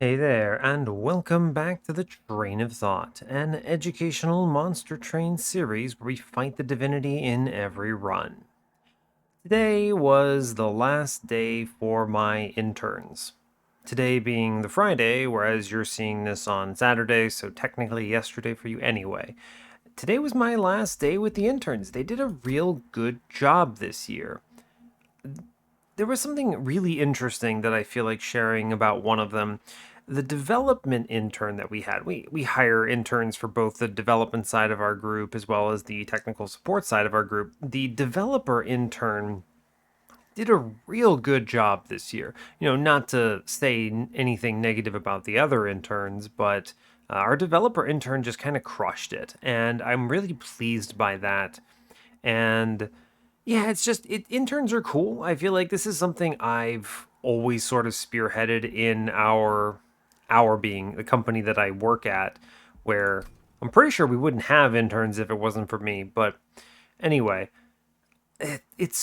Hey there, and welcome back to the Train of Thought, an educational monster train series where we fight the divinity in every run. Today was the last day for my interns. Today being the Friday, whereas you're seeing this on Saturday, so technically yesterday for you anyway. Today was my last day with the interns. They did a real good job this year. There was something really interesting that I feel like sharing about one of them. The development intern that we had, we hire interns for both the development side of our group as well as the technical support side of our group. The developer intern did a real good job this year. Not to say anything negative about the other interns, but our developer intern just kind of crushed it. And I'm really pleased by that. And yeah, it's just interns are cool. I feel like this is something I've always sort of spearheaded in our being the company that I work at, where I'm pretty sure we wouldn't have interns if it wasn't for me. But anyway, it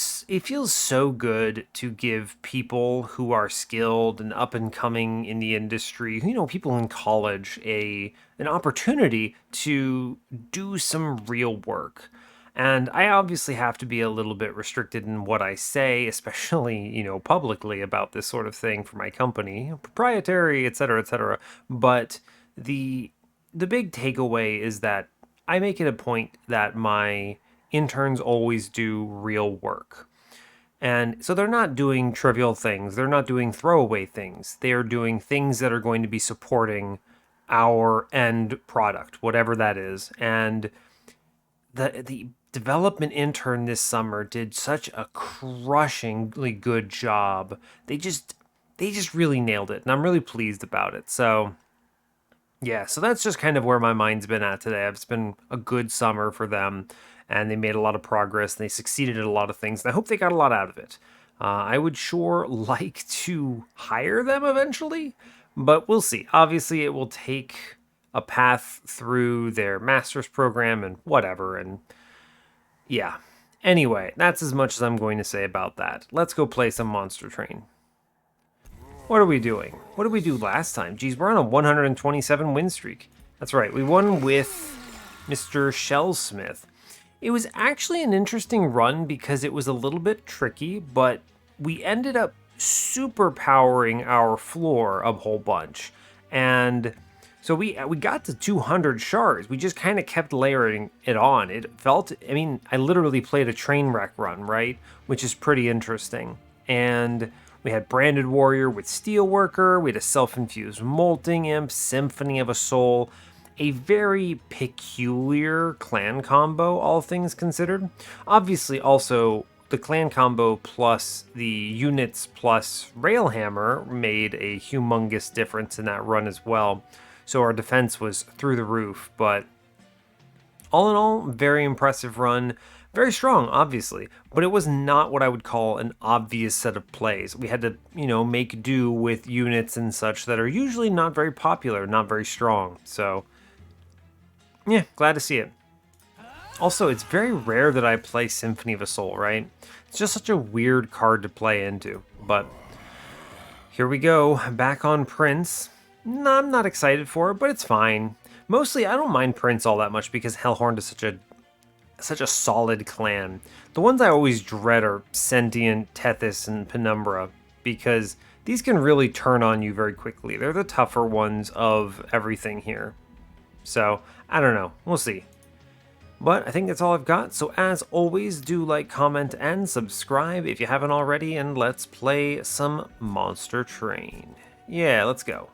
feels so good to give people who are skilled and up and coming in the industry, people in college, an opportunity to do some real work. And I obviously have to be a little bit restricted in what I say, especially, publicly about this sort of thing for my company, proprietary, et cetera, et cetera. But the big takeaway is that I make it a point that my interns always do real work. And so they're not doing trivial things, they're not doing throwaway things. They are doing things that are going to be supporting our end product, whatever that is. And the development intern this summer did such a crushingly good job. They just really nailed it, and I'm really pleased about it. So yeah, so that's just kind of where my mind's been at today. It's been a good summer for them, and they made a lot of progress. And they succeeded at a lot of things, and I hope they got a lot out of it. I would sure like to hire them eventually, but we'll see. Obviously, it will take a path through their master's program and whatever, and yeah. Anyway, that's as much as I'm going to say about that. Let's go play some Monster Train. What are we doing? What did we do last time? Geez, we're on a 127 win streak. That's right, we won with Mr. Shellsmith. It was actually an interesting run because it was a little bit tricky, but we ended up super powering our floor a whole bunch. And so we got to 200 shards. We just kind of kept layering it on. It felt, I mean, I literally played a train wreck run, right? Which is pretty interesting. And we had Branded Warrior with Steelworker, we had a Self-Infused Molting Imp, Symphony of a Soul, a very peculiar clan combo, all things considered. Obviously, also, the clan combo plus the units plus Railhammer made a humongous difference in that run as well. So our defense was through the roof, but all in all, very impressive run. Very strong, obviously, but it was not what I would call an obvious set of plays. We had to, make do with units and such that are usually not very popular, not very strong. So, yeah, glad to see it. Also, it's very rare that I play Symphony of a Soul, right? It's just such a weird card to play into. But here we go, back on Prince. No, I'm not excited for it, but it's fine. Mostly, I don't mind Prince all that much because Hellhorned is such a solid clan. The ones I always dread are Sentient, Tethys, and Penumbra, because these can really turn on you very quickly. They're the tougher ones of everything here. So, I don't know. We'll see. But I think that's all I've got, so as always, do like, comment, and subscribe if you haven't already, and let's play some Monster Train. Yeah, let's go.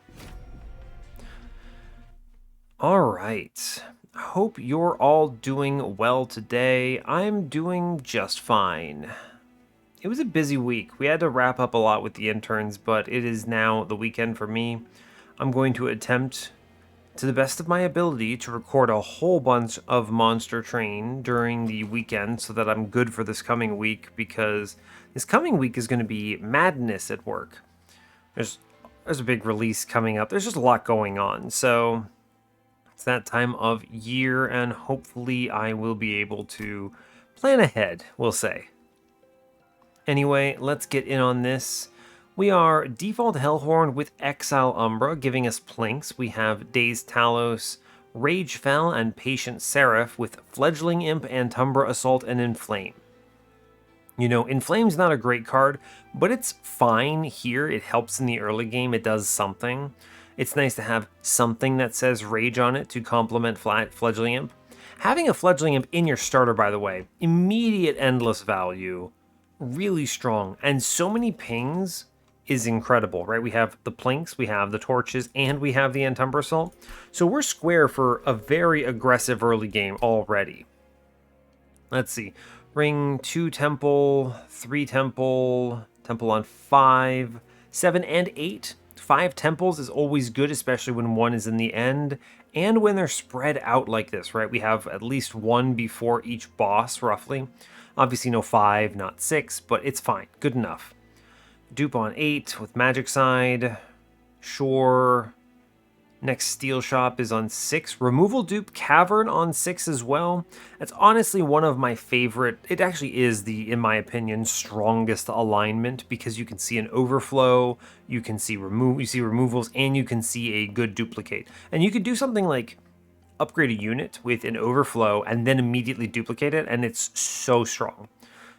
Alright. Hope you're all doing well today. I'm doing just fine. It was a busy week. We had to wrap up a lot with the interns, but it is now the weekend for me. I'm going to attempt to the best of my ability to record a whole bunch of Monster Train during the weekend so that I'm good for this coming week, because this coming week is going to be madness at work. There's a big release coming up. There's just a lot going on. So it's that time of year, and hopefully I will be able to plan ahead, we'll say. Anyway, let's get in on this. We are default Hellhorned with Exile Umbra, giving us Plinks. We have Dazed Talos, Rage Fell, and Patient Seraph with Fledgling Imp, Antumbra Assault, and Inflame. You know, Inflame's not a great card, but it's fine here. It helps in the early game. It does something. It's nice to have something that says Rage on it to complement Fledgling Imp. Having a Fledgling Imp in your starter, by the way, immediate endless value, really strong, and so many pings is incredible, right? We have the Plinks, we have the Torches, and we have the Antumbra Assault. So we're square for a very aggressive early game already. Let's see. Ring 2 Temple, 3 Temple, Temple on 5, 7, and 8. 5 temples is always good, especially when one is in the end, and when they're spread out like this, right? We have at least one before each boss, roughly. Obviously no 5, not 6, but it's fine. Good enough. Dupe on 8 with Magic Side. Sure. Next Steel Shop is on 6. Removal Dupe Cavern on 6 as well. That's honestly one of my favorite. It actually is the, in my opinion, strongest alignment because you can see an overflow, you can see removals, and you can see a good duplicate. And you could do something like upgrade a unit with an overflow and then immediately duplicate it, and it's so strong.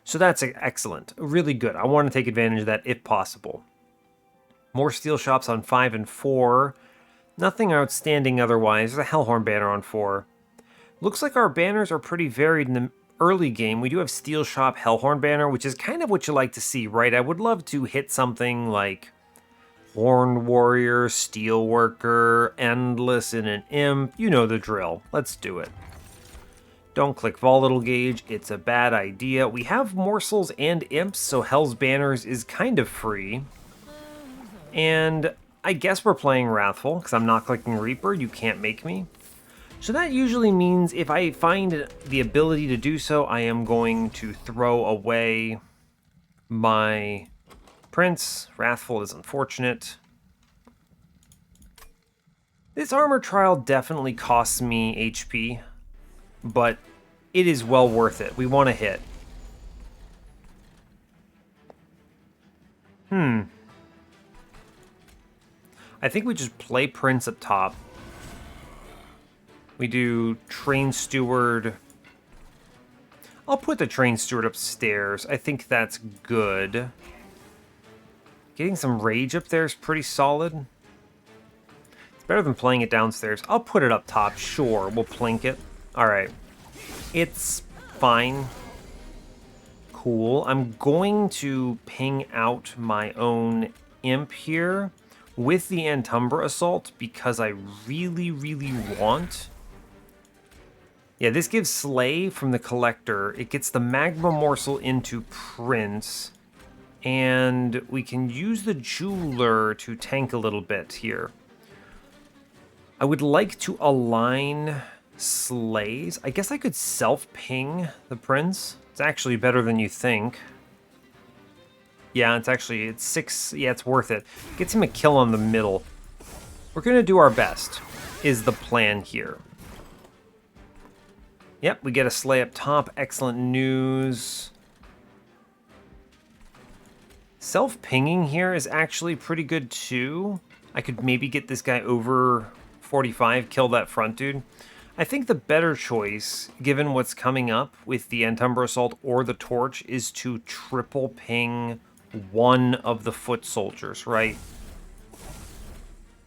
So that's excellent. Really good. I want to take advantage of that if possible. More Steel Shops on 5 and 4. Nothing outstanding otherwise. There's a Hellhorn banner on 4. Looks like our banners are pretty varied in the early game. We do have Steel Shop Hellhorn banner, which is kind of what you like to see, right? I would love to hit something like Horned Warrior, Steelworker, Endless, and an Imp. You know the drill. Let's do it. Don't click Volatile Gauge. It's a bad idea. We have Morsels and Imps, so Hell's Banners is kind of free. And I guess we're playing Wrathful, because I'm not clicking Reaper. You can't make me. So that usually means if I find the ability to do so, I am going to throw away my Prince. Wrathful is unfortunate. This armor trial definitely costs me HP, but it is well worth it. We want to hit. I think we just play Prince up top. We do Train Steward. I'll put the Train Steward upstairs. I think that's good. Getting some Rage up there is pretty solid. It's better than playing it downstairs. I'll put it up top, sure. We'll plink it. Alright. It's fine. Cool. I'm going to ping out my own Imp here with the Antumbra Assault because I really, really want. Yeah, this gives Slay from the Collector. It gets the Magma Morsel into Prince. And we can use the Jeweler to tank a little bit here. I would like to align Slays. I guess I could self-ping the Prince. It's actually better than you think. Yeah, it's 6. Yeah, it's worth it. Gets him a kill on the middle. We're going to do our best, is the plan here. Yep, we get a Slay up top. Excellent news. Self-pinging here is actually pretty good too. I could maybe get this guy over 45, kill that front dude. I think the better choice, given what's coming up with the Antumbra Assault or the Torch, is to triple ping one of the foot soldiers, right?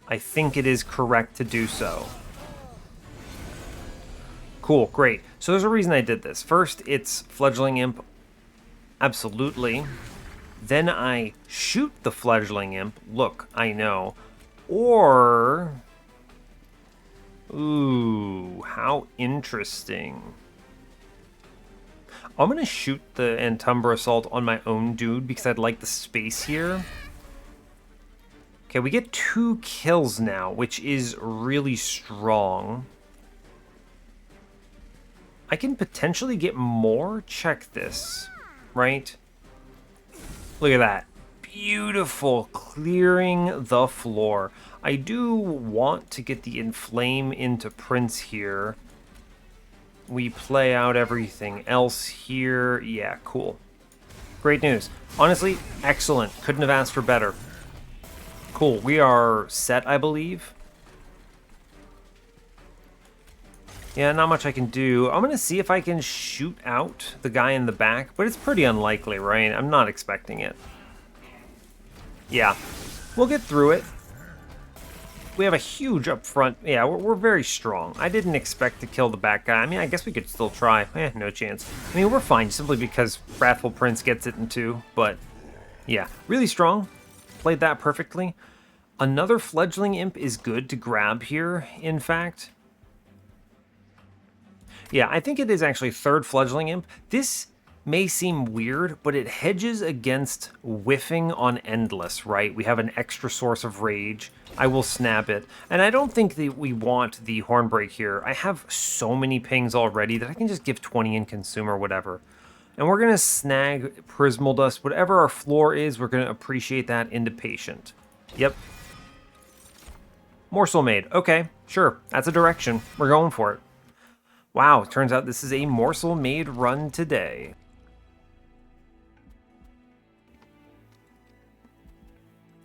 I think it is correct to do so. Cool, great. So there's a reason I did this. First, it's Fledgling Imp. Absolutely. Then I shoot the Fledgling Imp. Look, I know. Or... Ooh, how interesting. I'm going to shoot the Antumbra Assault on my own dude because I'd like the space here. Okay, we get 2 kills now, which is really strong. I can potentially get more. Check this, right? Look at that. Beautiful. Clearing the floor. I do want to get the Inflame into Prince here. We play out everything else here. Yeah, cool. Great news. Honestly, excellent. Couldn't have asked for better. Cool. We are set, I believe. Yeah, not much I can do. I'm going to see if I can shoot out the guy in the back, but it's pretty unlikely, right? I'm not expecting it. Yeah, we'll get through it. We have a huge up front. Yeah, we're very strong. I didn't expect to kill the back guy. I mean, I guess we could still try. No chance. I mean, we're fine simply because Wrathful Prince gets it in 2, but yeah, really strong. Played that perfectly. Another Fledgling Imp is good to grab here, in fact. Yeah, I think it is actually 3rd Fledgling Imp. This may seem weird, but it hedges against whiffing on Endless, right? We have an extra source of rage. I will snap it. And I don't think that we want the Hornbreak here. I have so many pings already that I can just give 20 and consume or whatever. And we're going to snag Prismal Dust. Whatever our floor is, we're going to appreciate that into Patient. Yep. Morsel Maid. Okay, sure. That's a direction. We're going for it. Wow, turns out this is a Morsel Maid run today.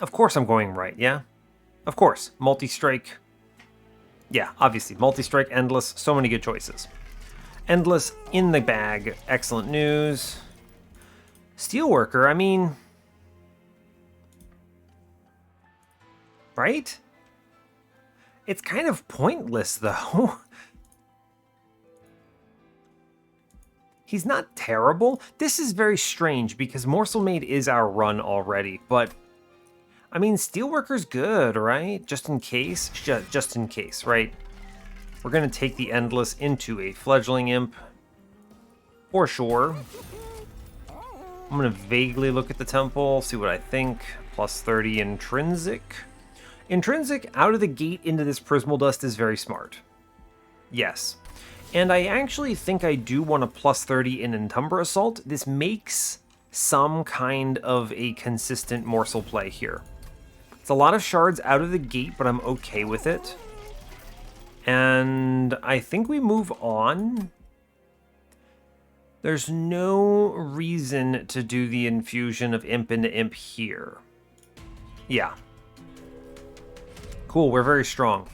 Of course I'm going right, yeah? Of course. Multi-strike. Yeah, obviously. Multi-strike, Endless. So many good choices. Endless in the bag. Excellent news. Steelworker, I mean... Right? It's kind of pointless, though. He's not terrible. This is very strange because Morsel Maid is our run already, but I mean, Steelworker's good, right? Just in case, just in case, right? We're gonna take the Endless into a Fledgling Imp for sure. I'm gonna vaguely look at the temple, see what I think. Plus 30 intrinsic. Intrinsic out of the gate into this Prismal Dust is very smart. Yes. And I actually think I do want a plus 30 in Umbra Assault. This makes some kind of a consistent morsel play here. It's a lot of shards out of the gate, but I'm okay with it. And I think we move on. There's no reason to do the infusion of Imp into Imp here. Yeah. Cool, we're very strong.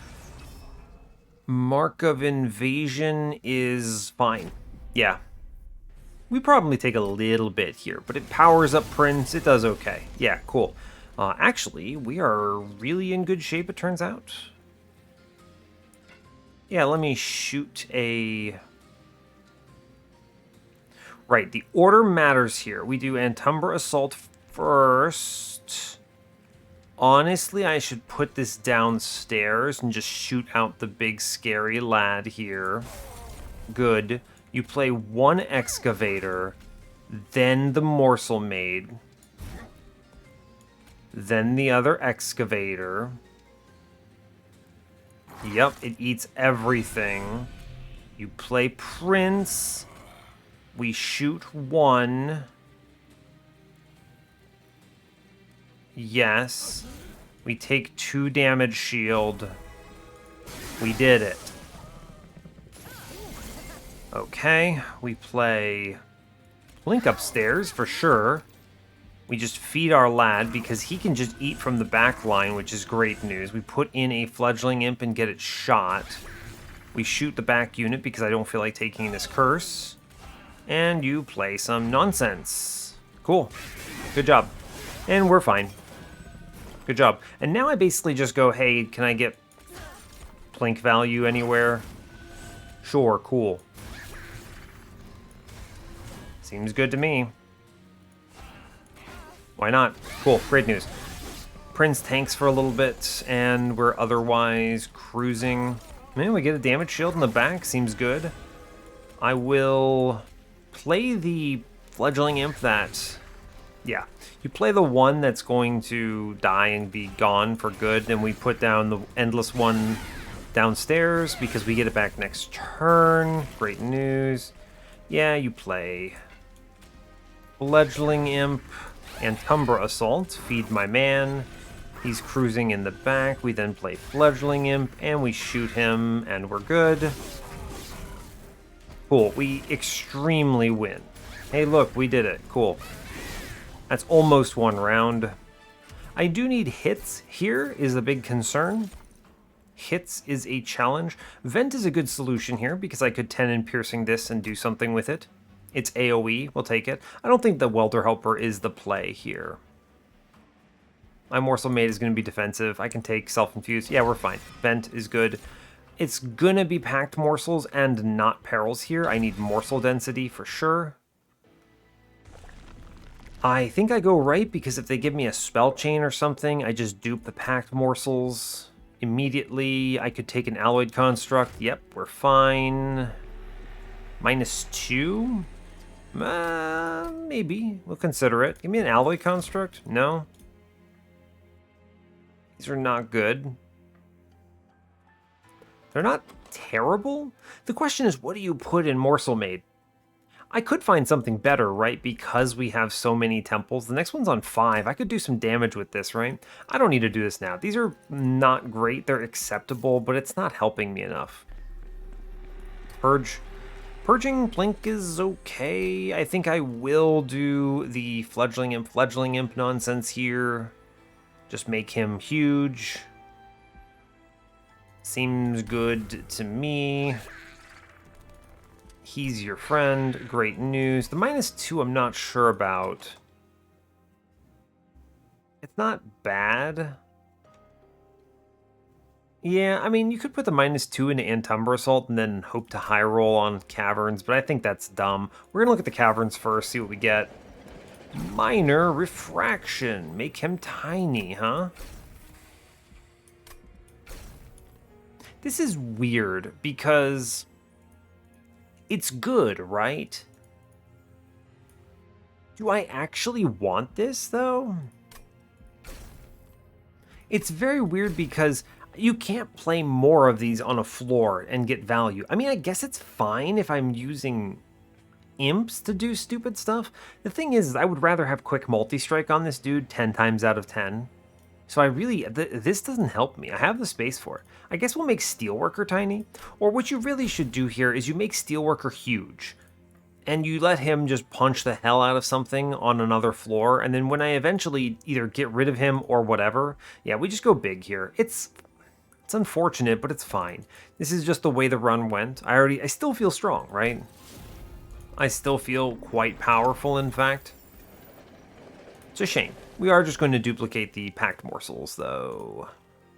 Mark of Invasion is fine. Yeah. We probably take a little bit here, but it powers up Prince. It does okay. Yeah, cool. Actually, we are really in good shape, it turns out. Yeah, let me shoot a... Right, the order matters here. We do Antumbra Assault first. Honestly, I should put this downstairs and just shoot out the big scary lad here. Good. You play one Excavator, then the Morsel Maid, then the other Excavator. Yep, it eats everything. You play Prince. We shoot one. Yes. We take 2 damage shield. We did it. Okay, we play Blink upstairs for sure. We just feed our lad because he can just eat from the back line, which is great news. We put in a Fledgling Imp and get it shot. We shoot the back unit because I don't feel like taking this curse. And you play some nonsense. Cool. Good job. And we're fine. Good job. And now I basically just go, hey, can I get Plink value anywhere? Sure, cool. Seems good to me. Why not? Cool, great news. Prince tanks for a little bit, and we're otherwise cruising. Man, we get a damage shield in the back, seems good. I will play the Fledgling Imp that... Yeah, you play the one that's going to die and be gone for good, and we put down the Endless one downstairs because we get it back next turn. Great news. Yeah, you play Fledgling Imp and Umbra Assault. Feed my man. He's cruising in the back. We then play Fledgling Imp, and we shoot him, and we're good. Cool, we extremely win. Hey, look, we did it. Cool. That's almost one round. I do need hits here is a big concern. Hits is a challenge. Vent is a good solution here because I could 10 in piercing this and do something with it. It's AoE, we'll take it. I don't think the Welder Helper is the play here. My Morsel Maid is going to be defensive. I can take Self-Infused. Yeah, we're fine. Vent is good. It's going to be Packed Morsels and not Perils here. I need Morsel Density for sure. I think I go right because if they give me a Spell Chain or something, I just dupe the Packed Morsels immediately. I could take an Alloyed Construct. Yep, we're fine. -2? Maybe. We'll consider it. Give me an Alloy Construct? No. These are not good. They're not terrible. The question is, what do you put in Morsel Maid? I could find something better, right? Because we have so many temples. The next one's on 5. I could do some damage with this, right? I don't need to do this now. These are not great. They're acceptable, but it's not helping me enough. Purge. Purging Blink is okay. I think I will do the Fledgling Imp nonsense here. Just make him huge. Seems good to me. He's your friend. Great news. The -2 I'm not sure about. It's not bad. Yeah, I mean, you could put the -2 into Antumbra Assault and then hope to high roll on Caverns, but I think that's dumb. We're gonna look at the Caverns first, see what we get. Minor Refraction. Make him tiny, huh? This is weird because it's good, right? Do I actually want this, though? It's very weird because you can't play more of these on a floor and get value. I mean, I guess it's fine if I'm using imps to do stupid stuff. The thing is, I would rather have quick multi-strike on this dude 10 times out of 10. So I really, this doesn't help me. I have the space for it. I guess we'll make Steelworker tiny. Or what you really should do here is you make Steelworker huge. And you let him just punch the hell out of something on another floor. And then when I eventually either get rid of him or whatever, yeah, we just go big here. It's unfortunate, but it's fine. This is just the way the run went. I still feel strong, right? I still feel quite powerful, in fact. It's a shame. We are just going to duplicate the Packed Morsels, though.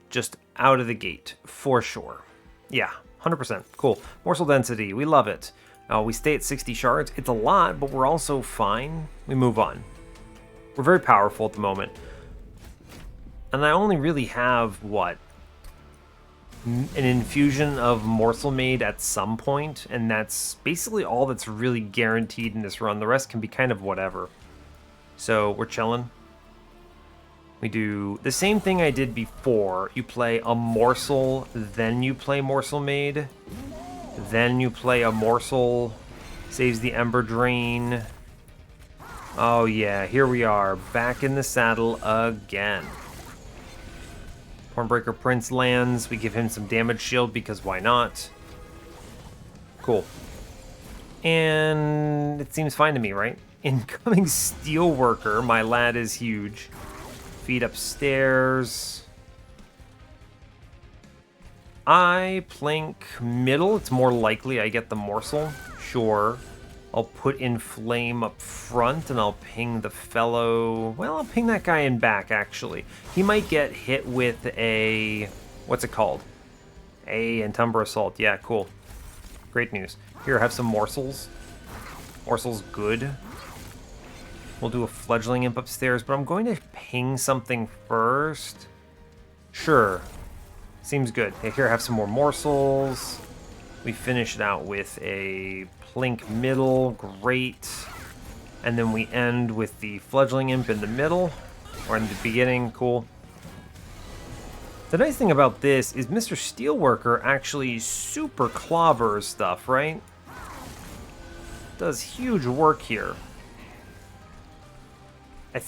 Just out of the gate, for sure. Yeah, 100%. Cool. Morsel density, we love it. We stay at 60 shards. It's a lot, but we're also fine. We move on. We're very powerful at the moment. And I only really have, what? An infusion of Morsel Maid at some point, and that's basically all that's really guaranteed in this run. The rest can be kind of whatever. So we're chilling. We do the same thing I did before. You play a Morsel, then you play Morsel Maid, then you play a Morsel, saves the Ember Drain. Oh yeah, here we are, back in the saddle again. Hornbreaker Prince lands. We give him some damage shield because why not? Cool. And it seems fine to me, right? Incoming Steelworker. My lad is huge. Feet upstairs. I plink middle. It's more likely I get the morsel. Sure. I'll put in flame up front and I'll ping the fellow. Well, I'll ping that guy in back, actually. He might get hit with a... What's it called? A Antumbra Assault. Yeah, cool. Great news. Here, have some morsels. Morsel's good. We'll do a Fledgling Imp upstairs, but I'm going to ping something first. Sure. Seems good. Here, have some more morsels. We finish it out with a Plink middle. Great. And then we end with the Fledgling Imp in the middle. Or in the beginning. Cool. The nice thing about this is Mr. Steelworker actually super clobbers stuff, right? Does huge work here. I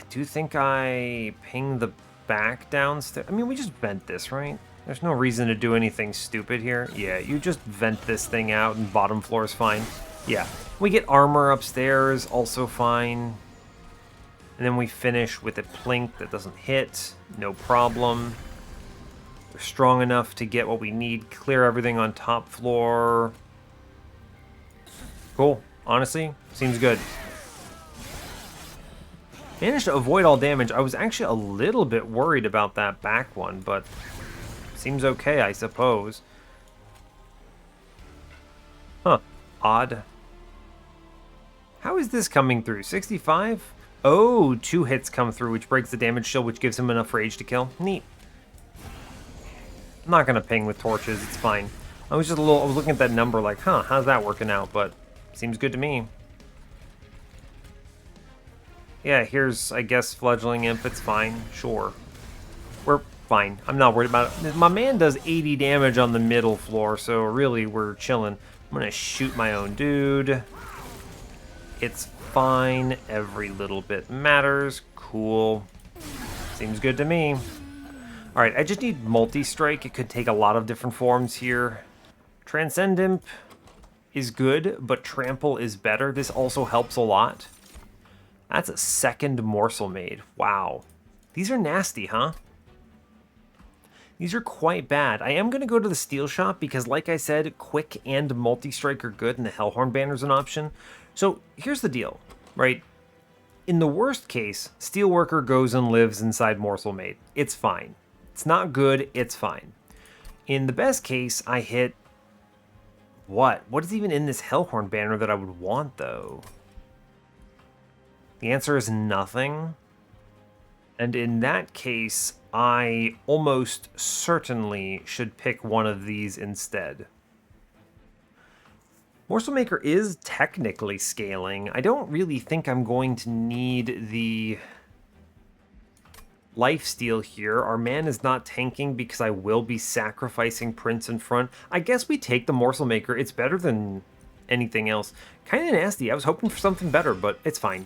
do think I ping the back downstairs. I mean, we just vent this, right? There's no reason to do anything stupid here. Yeah, you just vent this thing out and bottom floor is fine. Yeah, we get armor upstairs, also fine. And then we finish with a plink that doesn't hit. No problem. We're strong enough to get what we need. Clear everything on top floor. Cool. Honestly, seems good. Managed to avoid all damage. I was actually a little bit worried about that back one, but seems okay, I suppose. Huh. Odd. How is this coming through? 65? Oh, 2 hits come through, which breaks the damage shield, which gives him enough rage to kill. Neat. I'm not gonna ping with torches, it's fine. I was looking at that number like, huh, how's that working out? But seems good to me. Yeah, here's, I guess, Fledgling Imp, it's fine, sure. We're fine, I'm not worried about it. My man does 80 damage on the middle floor, so really, we're chilling. I'm gonna shoot my own dude. It's fine, every little bit matters, cool. Seems good to me. Alright, I just need multi-strike. It could take a lot of different forms here. Transcend Imp is good, but Trample is better. This also helps a lot. That's a second morsel made. Wow. These are nasty, huh? These are quite bad. I am going to go to the steel shop because, like I said, quick and multi-strike are good, and the Hellhorned banner's an option. So here's the deal, right? In the worst case, Steelworker goes and lives inside Morsel Made. It's fine. It's not good, it's fine. In the best case, I hit... What? What is even in this Hellhorned banner that I would want, though? The answer is nothing. And in that case, I almost certainly should pick one of these instead. Morsel Maker is technically scaling. I don't really think I'm going to need the lifesteal here. Our man is not tanking because I will be sacrificing Prince in front. I guess we take the Morsel Maker. It's better than anything else. Kind of nasty. I was hoping for something better, but it's fine.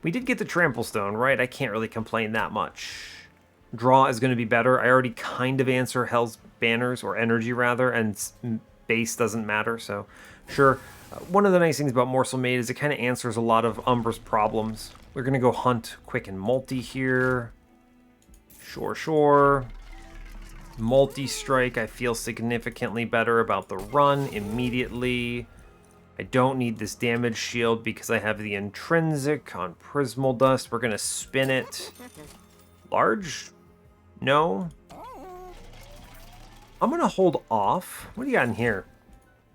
We did get the Trample Stone, right? I can't really complain that much. Draw is going to be better. I already kind of answer Hell's Banners, or Energy rather, and base doesn't matter, so sure. One of the nice things about Morsel Made is it kind of answers a lot of Umbra's problems. We're going to go hunt quick and multi here. Sure. Multi-strike, I feel significantly better about the run immediately. I don't need this damage shield because I have the intrinsic on Prismal Dust. We're going to spin it. Large? No. I'm going to hold off. What do you got in here?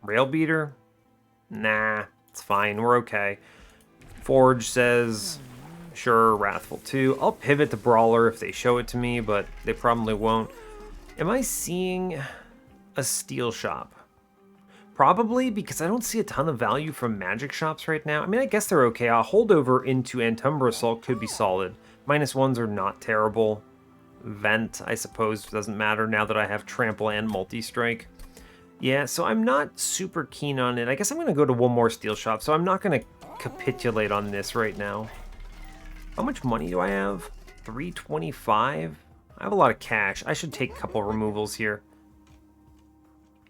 Rail Beater? Nah, it's fine. We're okay. Forge says, sure, Wrathful 2. I'll pivot to Brawler if they show it to me, but they probably won't. Am I seeing a steel shop? Probably, because I don't see a ton of value from magic shops right now. I mean, I guess they're okay. A holdover into Antumbra Assault could be solid. -1s are not terrible. Vent, I suppose, doesn't matter now that I have Trample and Multi-Strike. Yeah, so I'm not super keen on it. I guess I'm going to go to one more steel shop, so I'm not going to capitulate on this right now. How much money do I have? 325? I have a lot of cash. I should take a couple removals here.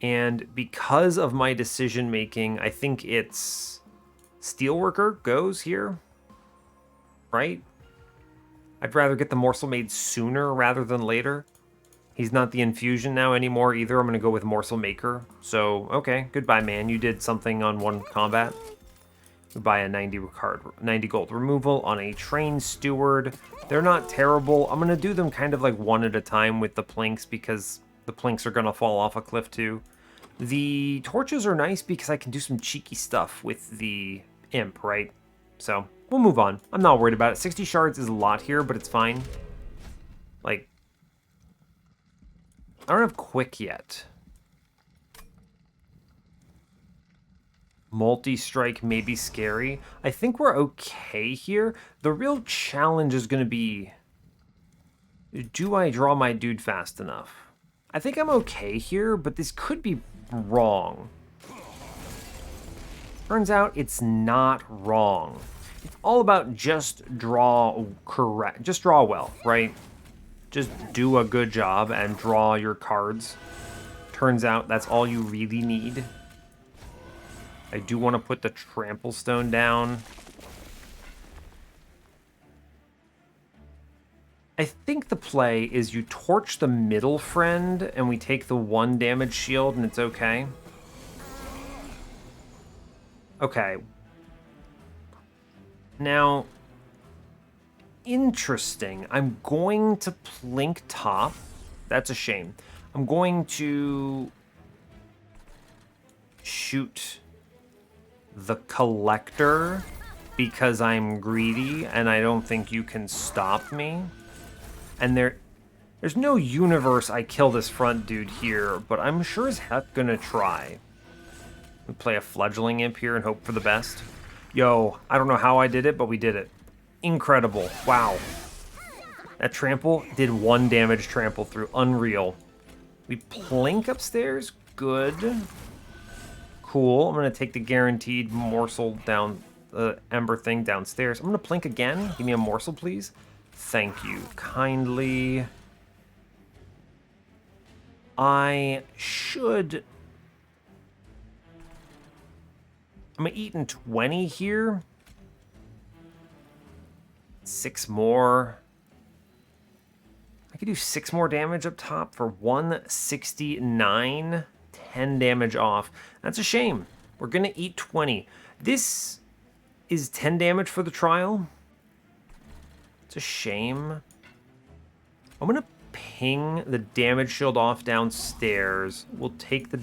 And because of my decision making, I think it's Steelworker goes here, right? I'd rather get the Morsel Made sooner rather than later. He's not the Infusion now anymore either. I'm going to go with Morsel Maker. So, okay, goodbye, man. You did something on one combat. We buy a 90 gold removal on a Trained Steward. They're not terrible. I'm going to do them kind of like one at a time with the Plinks because the Plinks are going to fall off a cliff too. The torches are nice because I can do some cheeky stuff with the Imp, right? So, we'll move on. I'm not worried about it. 60 shards is a lot here, but it's fine. Like, I don't have quick yet. Multi-strike may be scary. I think we're okay here. The real challenge is going to be, do I draw my dude fast enough? I think I'm okay here, but this could be wrong. Turns out it's not wrong. It's all about just draw correct. Just draw well, right? Just do a good job and draw your cards. Turns out that's all you really need. I do want to put the Trample Stone down. I think the play is you torch the middle friend and we take the 1 damage shield and it's okay. Okay. Now, interesting. I'm going to plink top. That's a shame. I'm going to shoot the collector because I'm greedy and I don't think you can stop me. And there's no universe I kill this front dude here, but I'm sure as heck gonna try. We play a fledgling imp here and hope for the best. Yo, I don't know how I did it, but we did it. Incredible. Wow. That trample did 1 damage trample through. Unreal. We plink upstairs. Good. Cool. I'm going to take the guaranteed morsel down, the ember thing downstairs. I'm going to plink again. Give me a morsel, please. Thank you kindly. I should... I'm eating 20 here. 6 more. I could do 6 more damage up top for 169. 10 damage off. That's a shame. We're going to eat 20. This is 10 damage for the trial. It's a shame. I'm going to ping the damage shield off downstairs. We'll take the...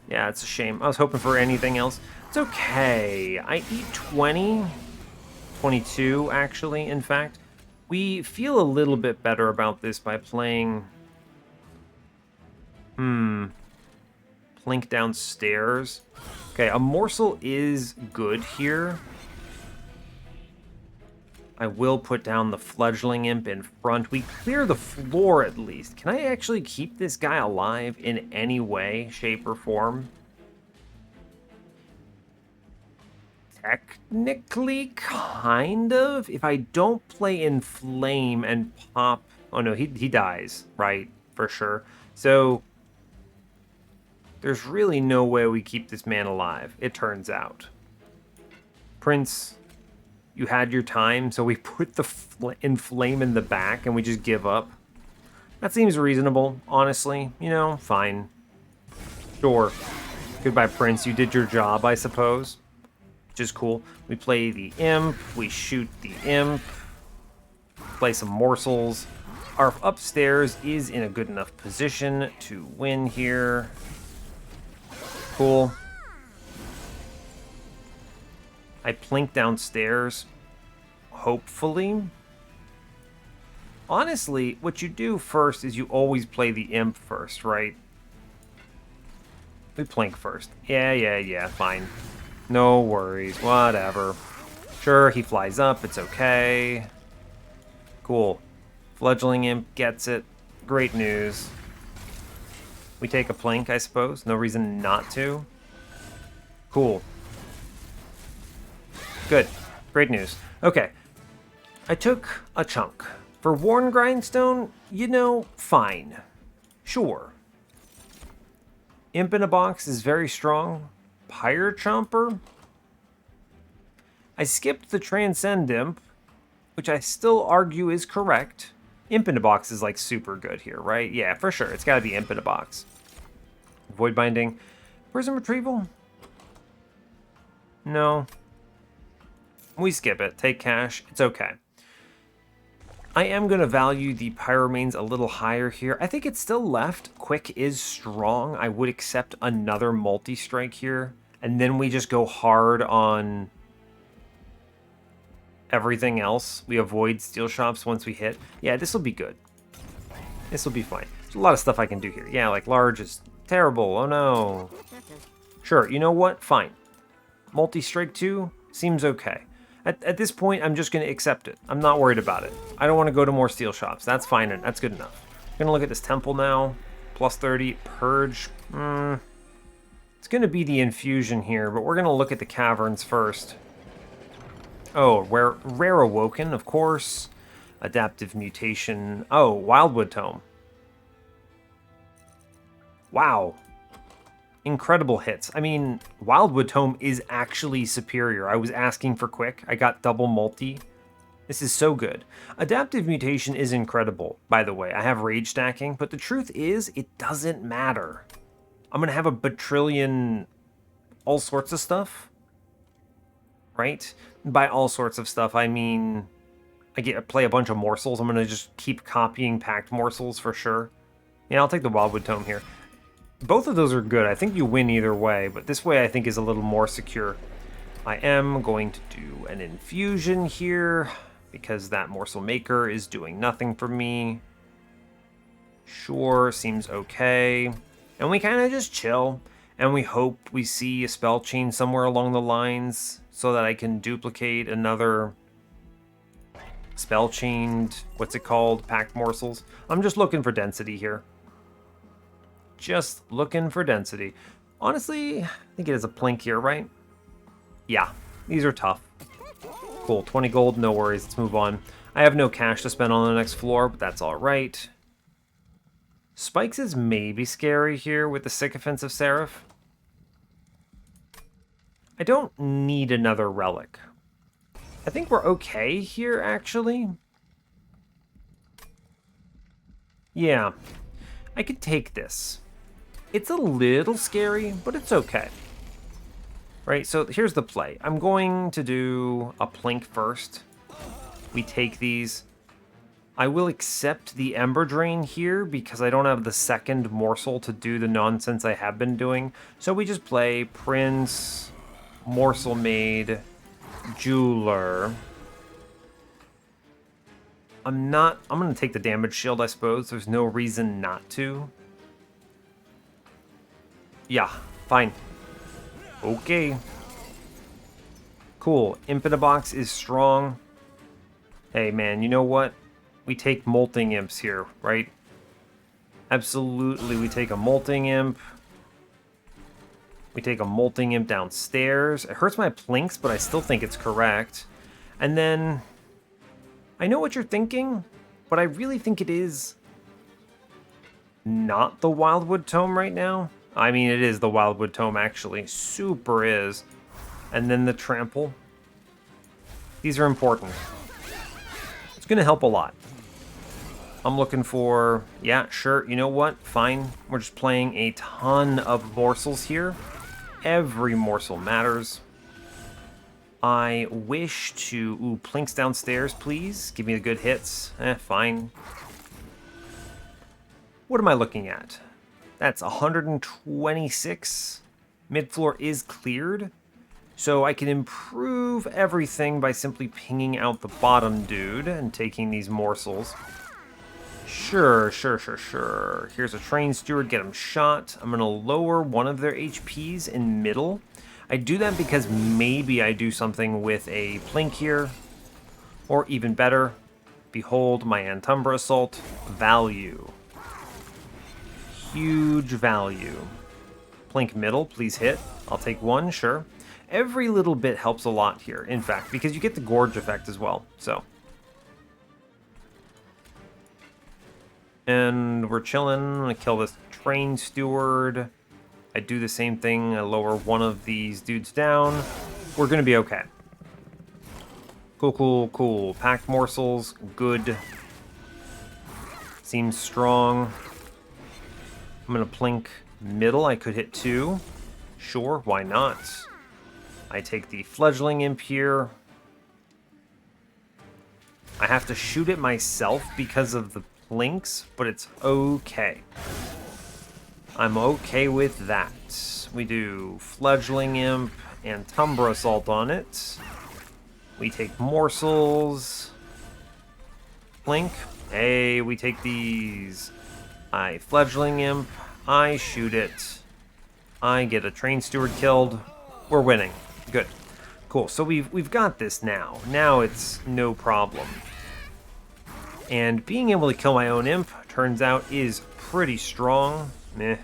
Yeah, it's a shame. I was hoping for anything else. It's okay. I eat 20. 22, actually, in fact. We feel a little bit better about this by playing... Plink downstairs. Okay, a morsel is good here. I will put down the fledgling imp in front. We clear the floor at least. Can I actually keep this guy alive in any way, shape, or form? Technically, kind of. If I don't play Inflame and pop... Oh no, he dies, right? For sure. So, there's really no way we keep this man alive, it turns out. Prince, you had your time, so we put the Inflame in the back and we just give up. That seems reasonable, honestly. You know, fine. Sure. Goodbye, Prince. You did your job, I suppose. Which is cool. We play the imp. We shoot the imp. Play some morsels. Our upstairs is in a good enough position to win here. Cool. I plink downstairs. Hopefully. Honestly, what you do first is you always play the imp first, right? We plink first. Yeah, fine. No worries, whatever. Sure, he flies up, it's okay. Cool. Fledgling imp gets it. Great news. We take a plink, I suppose. No reason not to. Cool. Good. Great news. Okay. I took a chunk. For Worn Grindstone, you know, fine. Sure. Imp in a box is very strong. Pyre Chomper? I skipped the Transcend Imp, which I still argue is correct. Imp in a box is like super good here, right? Yeah, for sure. It's gotta be Imp in a box. Void Binding. Prism Retrieval? No. We skip it. Take cash. It's okay. I am going to value the Pyramanes a little higher here. I think it's still left. Quick is strong. I would accept another multi-strike here. And then we just go hard on everything else. We avoid steel shops once we hit. Yeah, this will be good. This will be fine. There's a lot of stuff I can do here. Yeah, like large is terrible. Oh no. Sure, you know what? Fine. Multi-strike 2 seems okay. At this point, I'm just going to accept it. I'm not worried about it. I don't want to go to more steel shops. That's fine, and that's good enough. I'm going to look at this temple now. Plus 30. Purge. It's going to be the infusion here, but we're going to look at the caverns first. Oh, rare awoken, of course. Adaptive mutation. Oh, Wildwood Tome. Wow. Incredible hits. I mean, Wildwood Tome is actually superior. I was asking for quick. I got double multi. This is so good. Adaptive mutation is incredible, by the way. I have rage stacking, but the truth is, it doesn't matter. I'm going to have a batrillion all sorts of stuff, right? By all sorts of stuff, I mean I play a bunch of morsels. I'm going to just keep copying packed morsels for sure. Yeah, I'll take the Wildwood Tome here. Both of those are good. I think you win either way, but this way I think is a little more secure. I am going to do an infusion here because that morsel maker is doing nothing for me. Sure, seems okay. And we kind of just chill, and we hope we see a spell chain somewhere along the lines so that I can duplicate another spell chained, what's it called, packed morsels. I'm just looking for density here. Just looking for density. Honestly, I think it is a plink here, right? Yeah, these are tough. Cool, 20 gold, no worries, let's move on. I have no cash to spend on the next floor, but that's alright. Spikes is maybe scary here with the Sycophants of Seraph. I don't need another relic. I think we're okay here, actually. Yeah, I could take this. It's a little scary, but it's okay. Right, so here's the play. I'm going to do a plink first. We take these. I will accept the Ember Drain here because I don't have the second morsel to do the nonsense I have been doing. So we just play Prince, Morsel Maid, Jeweler. I'm going to take the damage shield, I suppose. There's no reason not to. Yeah, fine. Okay. Cool. Impinabox is strong. Hey, man, you know what? We take Molting Imps here, right? Absolutely, we take a Molting Imp. We take a Molting Imp downstairs. It hurts my plinks, but I still think it's correct. And then... I know what you're thinking, but I really think it is not the Wildwood Tome right now. I mean, it is the Wildwood Tome, actually. Super is. And then the Trample. These are important. It's going to help a lot. I'm looking for... Yeah, sure. You know what? Fine. We're just playing a ton of morsels here. Every morsel matters. I wish to... Ooh, plinks downstairs, please. Give me the good hits. Fine. What am I looking at? That's 126. Mid-floor is cleared. So I can improve everything by simply pinging out the bottom dude and taking these morsels. Sure. Here's a train steward, get him shot. I'm going to lower one of their HPs in middle. I do that because maybe I do something with a plink here. Or even better, behold my Antumbra Assault. Value. Huge value. Plink middle, please hit. I'll take one, sure. Every little bit helps a lot here, in fact, because you get the Gorge effect as well, so. And we're chilling. I'm gonna kill this train steward. I do the same thing. I lower one of these dudes down. We're gonna be okay. Cool. Packed morsels, good. Seems strong. I'm gonna plink middle. I could hit two. Sure, why not? I take the Fledgling Imp here. I have to shoot it myself because of the plinks, but it's okay. I'm okay with that. We do Fledgling Imp and Tumbra Assault on it. We take morsels. Plink. Hey, we take these. I Fledgling Imp. I shoot it. I get a train steward killed. We're winning. Good. Cool. So we've got this now. Now it's no problem. And being able to kill my own imp, turns out, is pretty strong. Meh.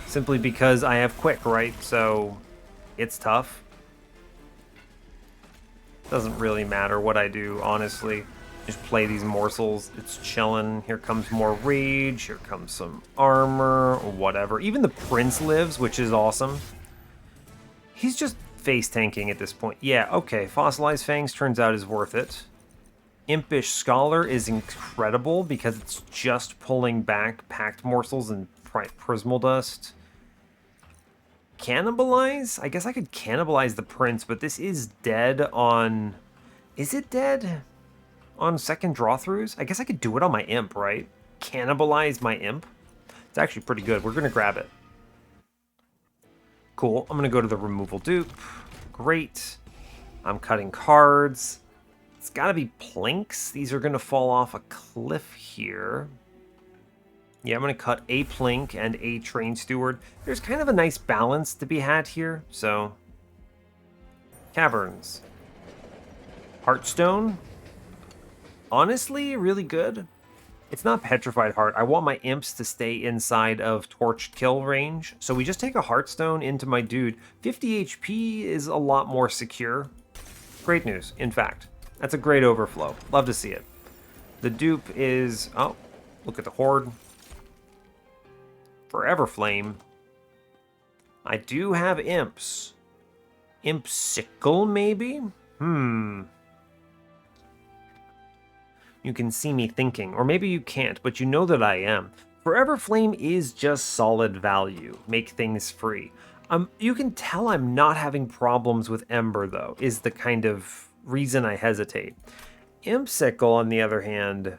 Simply because I have quick, right? So it's tough. Doesn't really matter what I do, honestly. Just play these morsels. It's chilling. Here comes more rage. Here comes some armor, or whatever. Even the prince lives, which is awesome. He's just face tanking at this point. Yeah, okay. Fossilized Fangs turns out is worth it. Impish Scholar is incredible because it's just pulling back Packed Morsels and Prismal Dust. Cannibalize? I guess I could cannibalize the Prince, but this is dead on... Is it dead on second draw-throughs? I guess I could do it on my Imp, right? Cannibalize my Imp? It's actually pretty good. We're going to grab it. Cool. I'm going to go to the removal dupe. Great. I'm cutting cards. It's got to be Plinks. These are going to fall off a cliff here. Yeah, I'm going to cut a Plink and a Train Steward. There's kind of a nice balance to be had here, so... Caverns. Heartstone. Honestly, really good. It's not Petrified Heart. I want my imps to stay inside of Torch kill range, so we just take a Heartstone into my dude. 50 HP is a lot more secure. Great news, in fact. That's a great overflow. Love to see it. The dupe is... Oh, look at the Horde. Forever Flame. I do have imps. Impsicle, maybe? You can see me thinking, or maybe you can't, but you know that I am. Forever Flame is just solid value. Make things free. You can tell I'm not having problems with Ember, though, is the kind of reason I hesitate. Impsicle, on the other hand...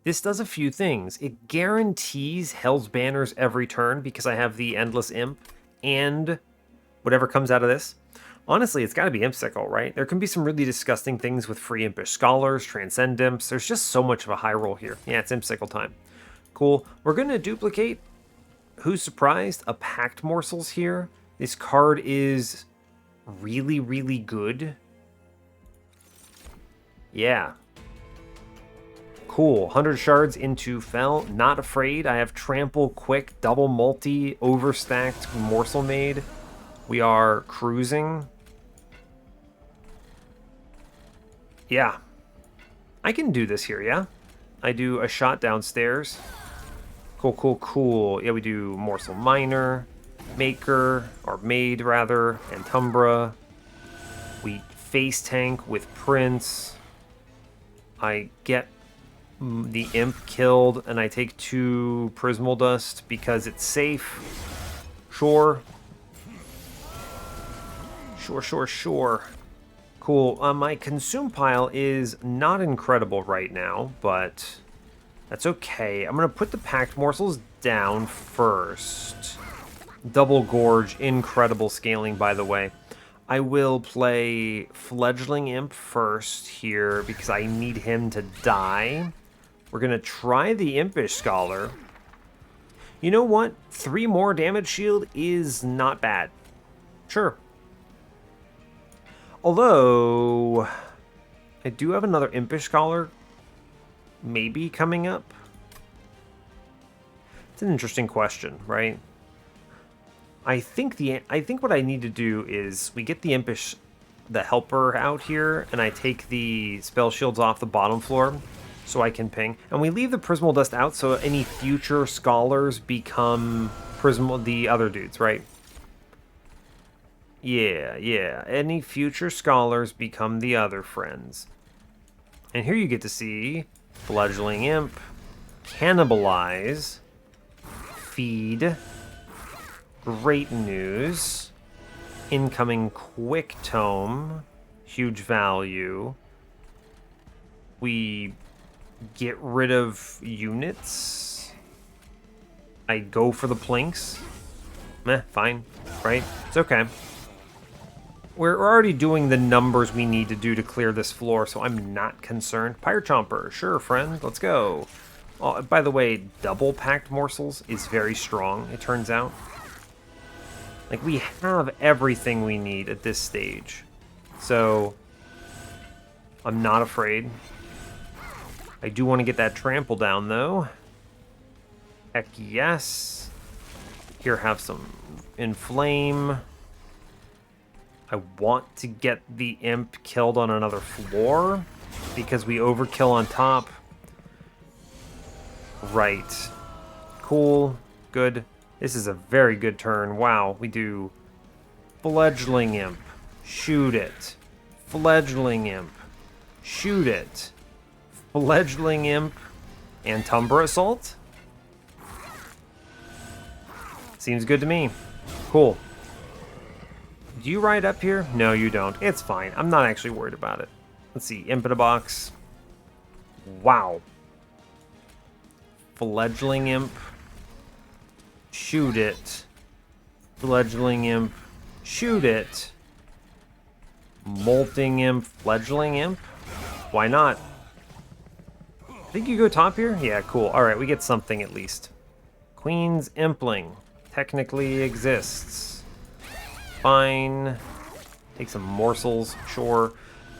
This does a few things. It guarantees Hell's Banners every turn because I have the Endless Imp and whatever comes out of this. Honestly, it's got to be Impsicle, right? There can be some really disgusting things with free Impish Scholars, Transcend Imps. There's just so much of a high roll here. Yeah, it's Impsicle time. Cool. We're going to duplicate, who's surprised, a Packed Morsels here. This card is really, really good. Yeah. Cool. 100 shards into Fel. Not afraid. I have Trample, Quick, Double Multi, Overstacked, Morsel Made. We are cruising. Yeah. I can do this here, yeah? I do a shot downstairs. Cool, cool, cool. Yeah, we do Morsel Miner, Maker, or Maid, rather, and Umbra. We face tank with Prince. I get the Imp killed, and I take 2 Prismal Dust because it's safe. Sure. Sure. Cool. My consume pile is not incredible right now, but that's okay. I'm going to put the Packed Morsels down first. Double Gorge, incredible scaling, by the way. I will play Fledgling Imp first here because I need him to die. We're going to try the Impish Scholar. You know what? 3 more damage shield is not bad. Sure. Although, I do have another Impish Scholar maybe coming up. It's an interesting question, right? I think what I need to do is we get the Impish, the Helper out here, and I take the spell shields off the bottom floor so I can ping. And we leave the Prismal Dust out so any future Scholars become the other dudes, right? Yeah. Any future Scholars become the other friends. And here you get to see Fledgling Imp, Cannibalize, Feed, great news, incoming Quick Tome, huge value. We get rid of units. I go for the Plinks. Meh, fine, right? It's okay. We're already doing the numbers we need to do to clear this floor, so I'm not concerned. Pyre Chomper, sure, friend, let's go. Oh, by the way, double Packed Morsels is very strong, it turns out. Like, we have everything we need at this stage. So, I'm not afraid. I do want to get that trample down, though. Heck yes. Here, have some Inflame. I want to get the Imp killed on another floor because we overkill on top. Right. Cool. Good. This is a very good turn. Wow, we do Fledgling Imp. Shoot it. Fledgling Imp. Shoot it. Fledgling Imp. And Umbra Assault? Seems good to me. Cool. Do you ride up here? No, you don't. It's fine. I'm not actually worried about it. Let's see. Imp in a box. Wow. Fledgling Imp. Shoot it. Fledgling Imp. Shoot it. Molting Imp. Fledgling Imp? Why not? I think you go top here? Yeah, cool. Alright, we get something at least. Queen's Impling. Technically exists. Fine. Take some morsels, sure.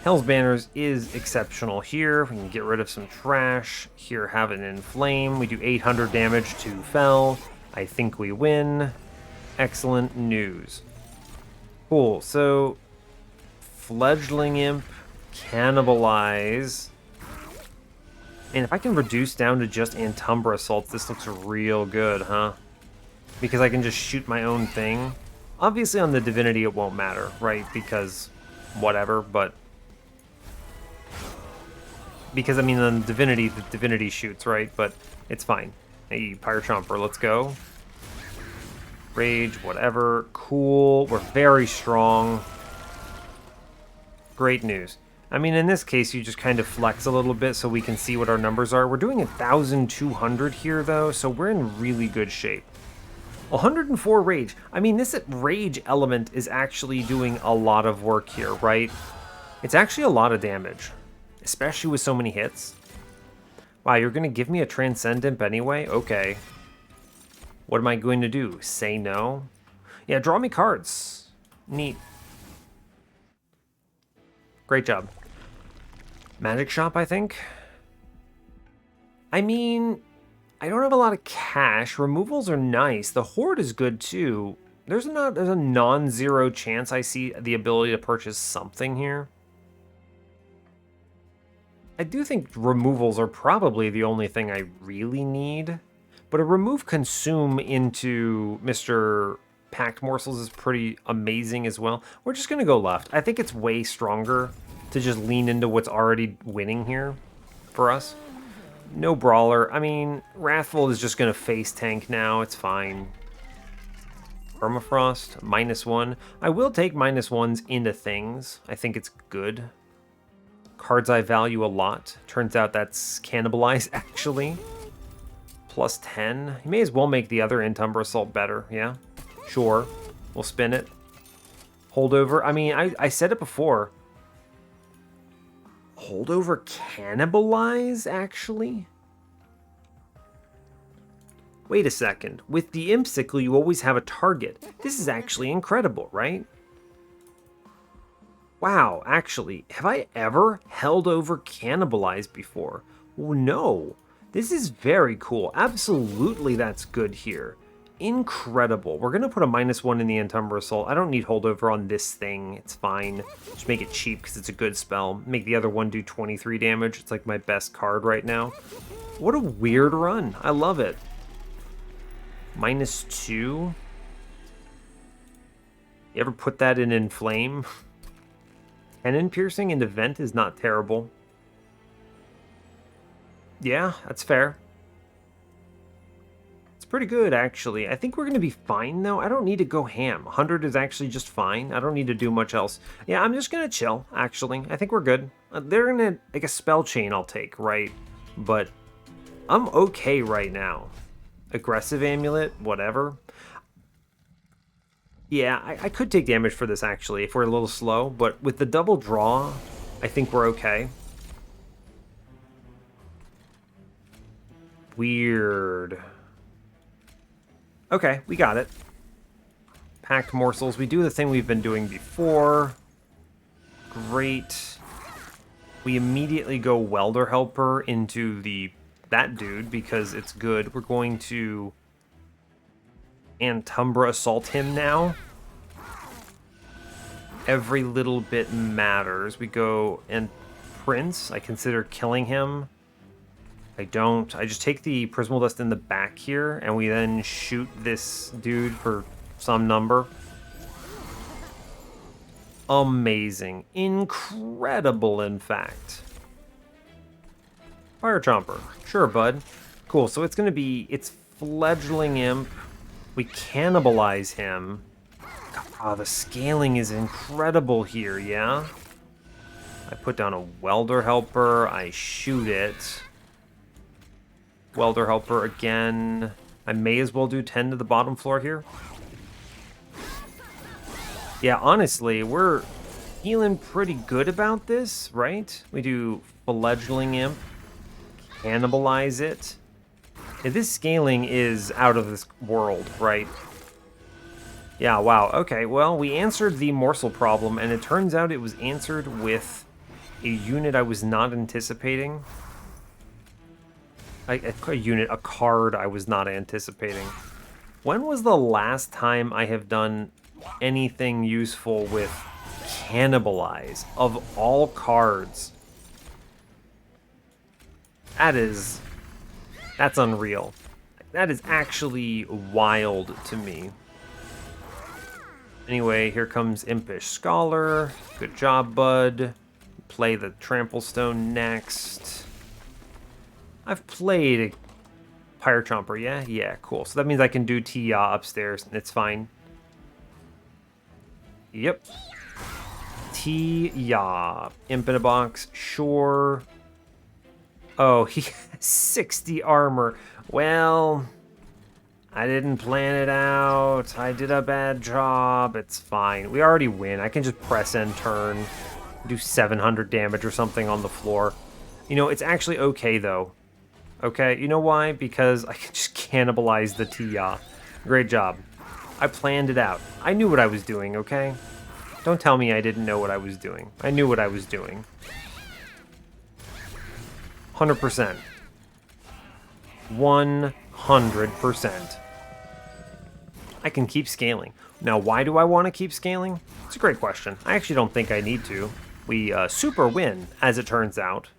Hell's Banners is exceptional here. We can get rid of some trash. Here, have it in flame. We do 800 damage to Fell. I think we win. Excellent news. Cool, so... Fledgling Imp, Cannibalize. And if I can reduce down to just Umbra Assaults, this looks real good, huh? Because I can just shoot my own thing. Obviously on the Divinity it won't matter, right? Because whatever, but... Because, I mean, on Divinity, the Divinity shoots, right? But it's fine. Hey, Pyre Chomper, let's go. Rage, whatever. Cool. We're very strong. Great news. I mean, in this case, you just kind of flex a little bit so we can see what our numbers are. We're doing 1,200 here, though, so we're in really good shape. 104 Rage. I mean, this Rage element is actually doing a lot of work here, right? It's actually a lot of damage, especially with so many hits. Wow, you're going to give me a Transcendent anyway? Okay. What am I going to do? Say no? Yeah, draw me cards. Neat. Great job. Magic Shop, I think. I mean, I don't have a lot of cash. Removals are nice. The Horde is good too. There's a non-zero chance I see the ability to purchase something here. I do think removals are probably the only thing I really need. But a remove consume into Mr. Packed Morsels is pretty amazing as well. We're just going to go left. I think it's way stronger to just lean into what's already winning here for us. No Brawler. I mean, Wrathful is just going to face tank now. It's fine. Permafrost, -1. I will take -1s into things. I think it's good. Cards I value a lot. Turns out that's Cannibalize, actually. +10. You may as well make the other Umbra Assault better, yeah? Sure. We'll spin it. Holdover. I mean, I said it before. Holdover Cannibalize, actually? Wait a second. With the Imp Sickle, you always have a target. This is actually incredible, right? Wow, actually, have I ever held over Cannibalize before? Well, no. This is very cool. Absolutely, that's good here. Incredible. We're going to put a -1 in the Umbra Assault. I don't need Holdover on this thing. It's fine. Just make it cheap because it's a good spell. Make the other one do 23 damage. It's like my best card right now. What a weird run. I love it. -2. You ever put that in Inflame? Cannon Piercing into Vent is not terrible. Yeah, that's fair. It's pretty good, actually. I think we're going to be fine, though. I don't need to go ham. 100 is actually just fine. I don't need to do much else. Yeah, I'm just going to chill, actually. I think we're good. They're going to... Like, a Spell Chain I'll take, right? But I'm okay right now. Aggressive Amulet, whatever. Yeah, I could take damage for this, actually, if we're a little slow. But with the double draw, I think we're okay. Weird. Okay, we got it. Packed Morsels. We do the thing we've been doing before. Great. We immediately go Welder Helper into that dude because it's good. We're going to Umbra Assault him now. Every little bit matters. We go and Prince. I consider killing him. I don't. I just take the Prismal Dust in the back here, and we then shoot this dude for some number. amazing. Incredible, in fact. Fire Chomper. Sure, bud. Cool, so it's going to be... It's Fledgling Imp. We cannibalize him. Ah, the scaling is incredible here, yeah? I put down a Welder Helper. I shoot it. Welder Helper again. I may as well do 10 to the bottom floor here. Yeah, honestly, we're feeling pretty good about this, right? We do Fledgling Imp. Cannibalize it. Yeah, this scaling is out of this world, right? Yeah, wow. Okay, well, we answered the morsel problem, and it turns out it was answered with a unit I was not anticipating. A card I was not anticipating. When was the last time I have done anything useful with Cannibalize of all cards? That's unreal. That is actually wild to me. Anyway, here comes Impish Scholar. Good job, bud. Play the Trample Stone next. I've played a Pyre Chomper, yeah? Yeah, cool. So that means I can do Tia upstairs, and it's fine. Yep. Tia. Imp in a box, sure. Oh, he has 60 armor. Well, I didn't plan it out. I did a bad job. It's fine. We already win. I can just press end turn, do 700 damage or something on the floor. You know, it's actually okay, though. Okay, you know why? Because I can just cannibalize the Tia. Great job. I planned it out. I knew what I was doing, okay? Don't tell me I didn't know what I was doing. I knew what I was doing. 100%. 100%. I can keep scaling. Now, why do I want to keep scaling? It's a great question. I actually don't think I need to. We super win, as it turns out.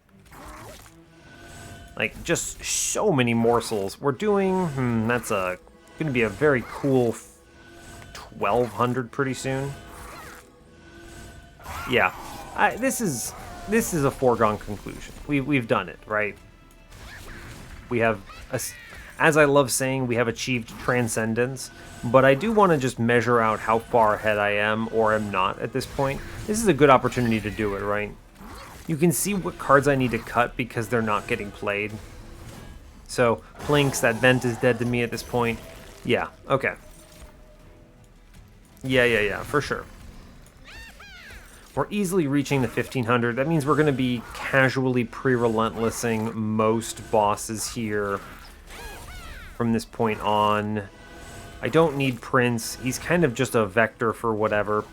Like, just so many morsels. We're doing, that's going to be a very cool 1,200 pretty soon. Yeah, this is a foregone conclusion. We've done it, right? We have, as I love saying, we have achieved transcendence, but I do want to just measure out how far ahead I am or am not at this point. This is a good opportunity to do it, right? You can see what cards I need to cut because they're not getting played. So, Plinks, that vent is dead to me at this point. Yeah, okay. Yeah, for sure. We're easily reaching the 1500. That means we're going to be casually pre-relentlessing most bosses here from this point on. I don't need Prince. He's kind of just a vector for whatever.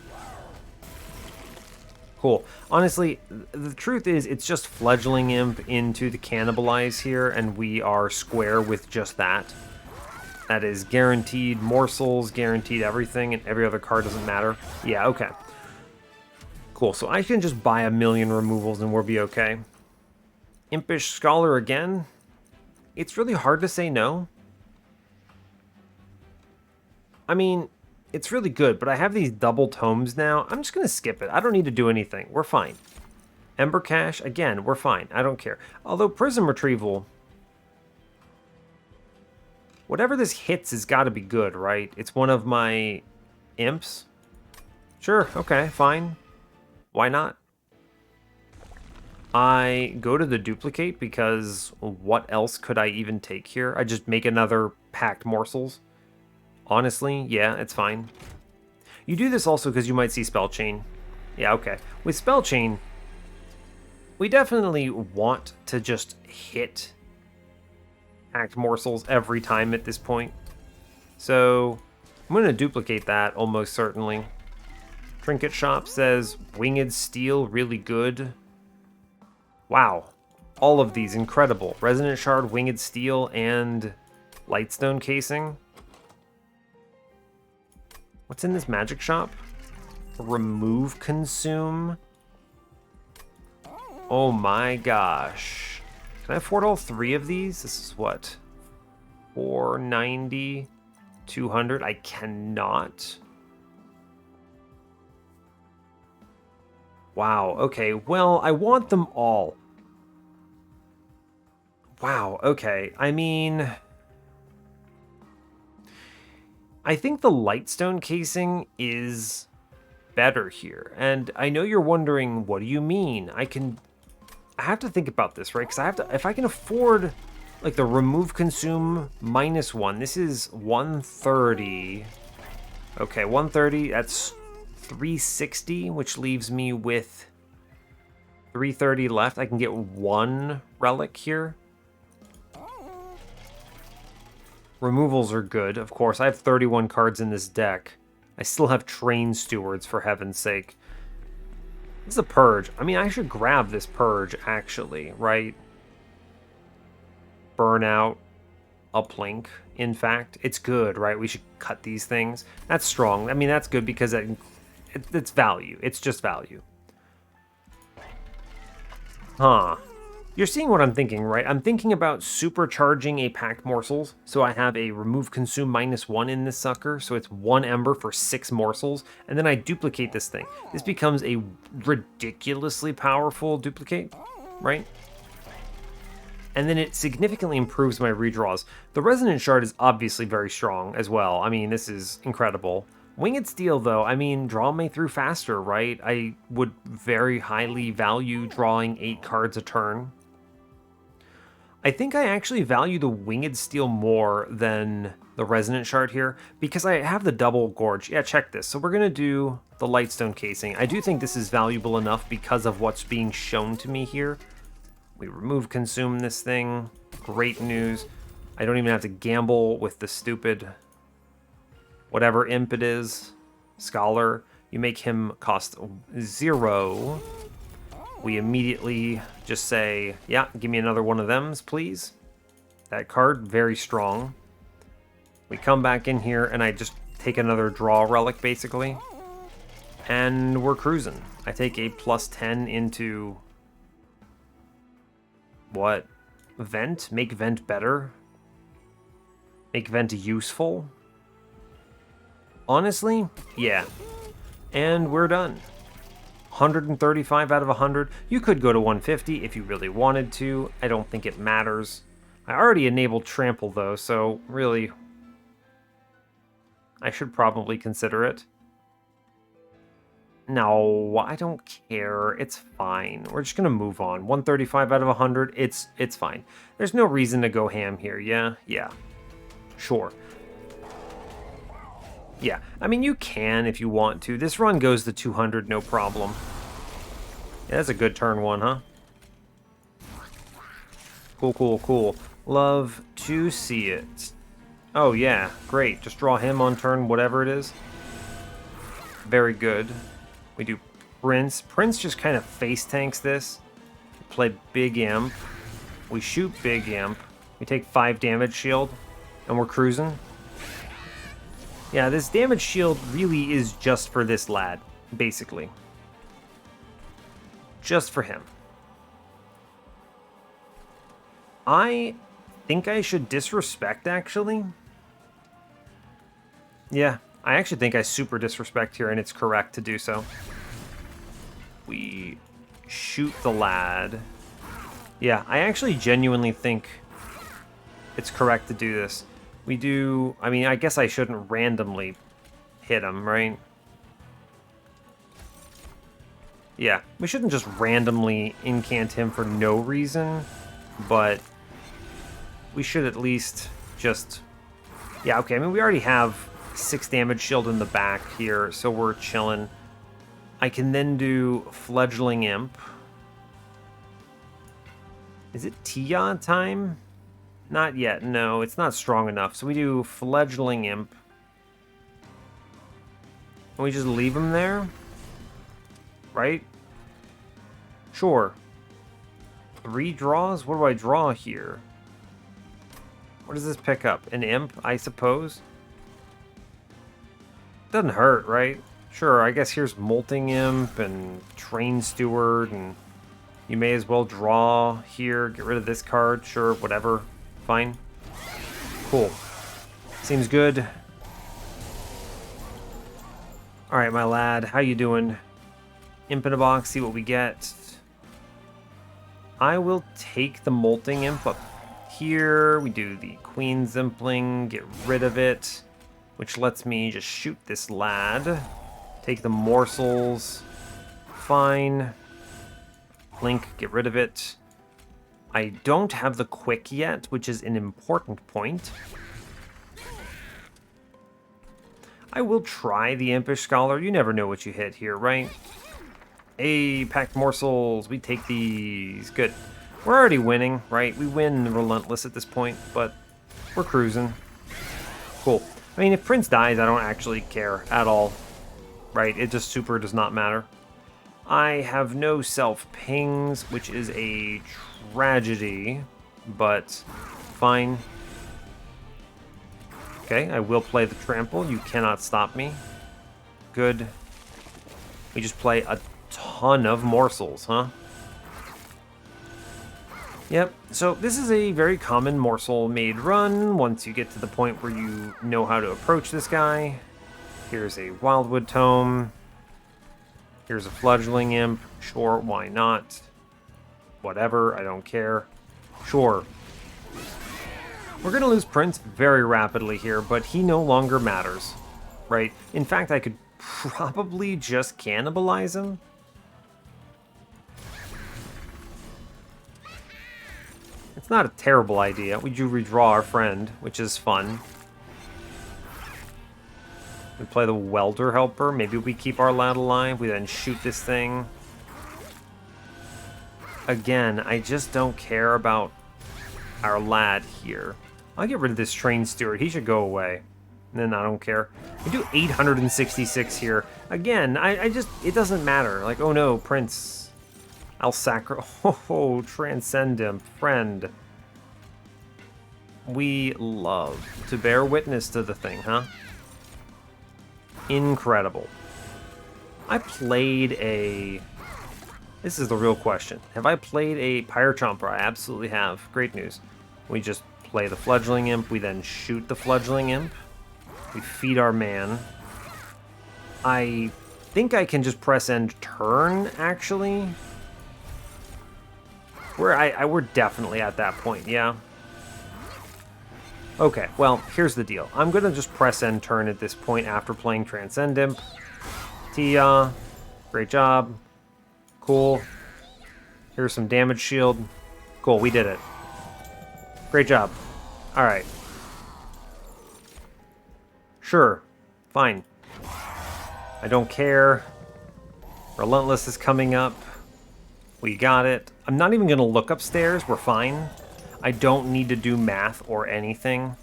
Cool. Honestly, the truth is it's just Fledgling Imp into the Cannibalize here, and we are square with just that. That is guaranteed morsels, guaranteed everything, and every other card doesn't matter. Yeah, okay. Cool, so I can just buy 1,000,000 removals and we'll be okay. Impish Scholar again. It's really hard to say no. I mean, it's really good, but I have these double tomes now. I'm just going to skip it. I don't need to do anything. We're fine. Ember Cache, again, we're fine. I don't care. Although Prism Retrieval, whatever this hits has got to be good, right? It's one of my imps. Sure, okay, fine. Why not? I go to the duplicate because what else could I even take here? I just make another packed morsels. Honestly, yeah, it's fine. You do this also because you might see Spell Chain. Yeah, okay. With Spell Chain, we definitely want to just hit packed morsels every time at this point. So I'm going to duplicate that almost certainly. Trinket Shop says Winged Steel, really good. Wow. All of these, incredible. Resonant Shard, Winged Steel, and Lightstone Casing. What's in this magic shop? Remove Consume. Oh my gosh. Can I afford all 3 of these? This is what? 490, 200. I cannot. Wow, okay. Well, I want them all. Wow, okay. I mean, I think the Lightstone casing is better here. And I know you're wondering, what do you mean? I have to think about this, right? Because if I can afford like the remove consume -1, this is 130. Okay, 130, that's 360, which leaves me with 330 left. I can get one relic here. Removals are good, of course. I have 31 cards in this deck. I still have Train Stewards, for heaven's sake. This is a Purge. I mean, I should grab this Purge, actually, right? Burnout, Uplink. In fact, it's good, right? We should cut these things. That's strong. I mean, that's good because it's value. It's just value. Huh. You're seeing what I'm thinking, right? I'm thinking about supercharging a packed morsels. So I have a remove consume -1 in this sucker. So it's 1 ember for 6 morsels. And then I duplicate this thing. This becomes a ridiculously powerful duplicate, right? And then it significantly improves my redraws. The Resonant Shard is obviously very strong as well. I mean, this is incredible. Winged Steel, though, I mean, draw me through faster, right? I would very highly value drawing 8 cards a turn. I think I actually value the Winged Steel more than the Resonant Shard here because I have the double Gorge. Yeah, check this. So we're going to do the Lightstone casing. I do think this is valuable enough because of what's being shown to me here. We remove consume this thing. Great news. I don't even have to gamble with the stupid whatever imp it is. Scholar. You make him cost 0. We immediately just say, yeah, give me another one of them, please. That card, very strong. We come back in here and I just take another draw relic, basically. And we're cruising. I take a +10 into... what? Vent? Make Vent better? Make Vent useful? Honestly, yeah. And we're done. 135 out of 100. You could go to 150 if you really wanted to. I don't think it matters. I already enabled Trample, though, so really, I should probably consider it. No, I don't care. It's fine. We're just going to move on. 135 out of 100. It's fine. There's no reason to go ham here. Yeah? Yeah. Sure. Yeah, I mean, you can if you want to. This run goes to 200, no problem. Yeah, that's a good turn 1, huh? Cool, cool, cool. Love to see it. Oh, yeah, great. Just draw him on turn whatever it is. Very good. We do Prince. Prince just kind of face tanks this. We play Big Imp. We shoot Big Imp. We take 5 damage shield, and we're cruising. Yeah, this damage shield really is just for this lad, basically. Just for him. I think I should disrespect, actually. Yeah, I actually think I super disrespect here, and it's correct to do so. We shoot the lad. Yeah, I actually genuinely think it's correct to do this. We do... I mean, I guess I shouldn't randomly hit him, right? Yeah, we shouldn't just randomly incant him for no reason, but we should at least just... Yeah, okay, I mean, we already have 6 damage shield in the back here, so we're chilling. I can then do Fledgling Imp. Is it Tia time? Not yet, no, it's not strong enough. So we do Fledgling Imp. And we just leave him there? Right? Sure. 3 draws? What do I draw here? What does this pick up? An Imp, I suppose? Doesn't hurt, right? Sure, I guess here's Molting Imp and Train Steward, and you may as well draw here, get rid of this card, sure, whatever. Fine. Cool. Seems good. Alright, my lad, how you doing? Imp in a box, see what we get. I will take the Molting Imp up here. We do the Queen Zimpling, get rid of it, which lets me just shoot this lad. Take the morsels. Fine. Link, get rid of it. I don't have the quick yet, which is an important point. I will try the Impish Scholar. You never know what you hit here, right? Hey, packed morsels. We take these. Good. We're already winning, right? We win Relentless at this point, but we're cruising. Cool. I mean, if Prince dies, I don't actually care at all, right? It just super does not matter. I have no self-pings, which is a tragedy, but fine. Okay, I will play the trample. You cannot stop me. Good. We just play a ton of morsels, huh? Yep, so this is a very common morsel made run once you get to the point where you know how to approach this guy. Here's a Wildwood Tome. Here's a Fledgling Imp. Sure, why not? Whatever, I don't care. Sure. We're going to lose Prince very rapidly here, but he no longer matters, right? In fact, I could probably just cannibalize him. It's not a terrible idea. We do redraw our friend, which is fun. We play the Welder Helper. Maybe we keep our lad alive. We then shoot this thing. Again, I just don't care about our lad here. I'll get rid of this Train Steward. He should go away. And then I don't care. We do 866 here. Again, I just... It doesn't matter. Like, oh no, Prince... I'll Oh, transcend him, friend. We love to bear witness to the thing, huh? Incredible. I played a... This is the real question. Have I played a Pyre Chomper? I absolutely have. Great news. We just play the Fledgling Imp. We then shoot the Fledgling Imp. We feed our man. I think I can just press end turn, actually. We're definitely at that point, yeah. Okay, well, here's the deal. I'm going to just press end turn at this point after playing Transcend Imp. Tia, great job. Cool. Here's some damage shield. Cool, we did it. Great job. Alright. Sure. Fine. I don't care. Relentless is coming up. We got it. I'm not even going to look upstairs. We're fine. I don't need to do math or anything.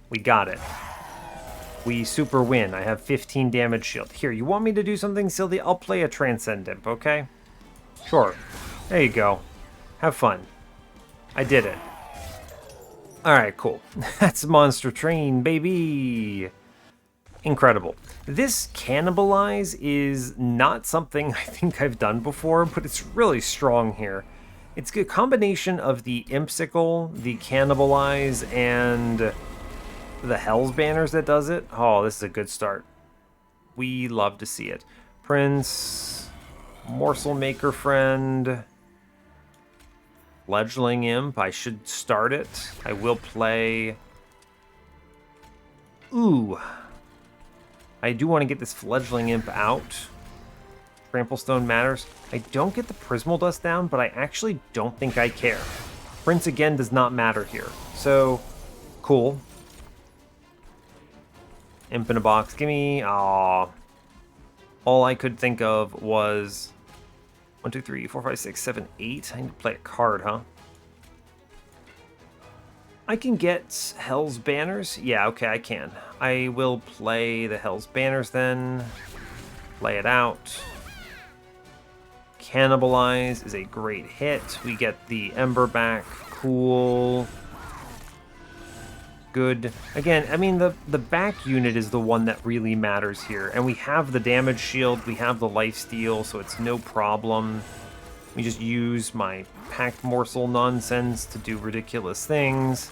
We got it. We super win. I have 15 damage shield. Here, you want me to do something silly? I'll play a Transcend Imp, okay? Sure. There you go. Have fun. I did it. Alright, cool. That's Monster Train, baby! Incredible. This Cannibalize is not something I think I've done before, but it's really strong here. It's a combination of the Impsicle, the Cannibalize, and the Hell's Banners that does it. Oh, this is a good start. We love to see it. Prince, Morsel Maker Friend, Fledgling Imp. I should start it. I will play... Ooh. I do want to get this Fledgling Imp out. Tramplestone matters. I don't get the Prismal Dust down, but I actually don't think I care. Prince again does not matter here. So, cool. Imp in a box. Give me... Aww. All I could think of was... 1, 2, 3, 4, 5, 6, 7, 8. I need to play a card, huh? I can get Hell's Banners. Yeah, okay, I can. I will play the Hell's Banners then. Play it out. Cannibalize is a great hit. We get the Ember back. Cool. Good. Again, I mean, the back unit is the one that really matters here. And we have the damage shield. We have the lifesteal, so it's no problem. We just use my packed morsel nonsense to do ridiculous things.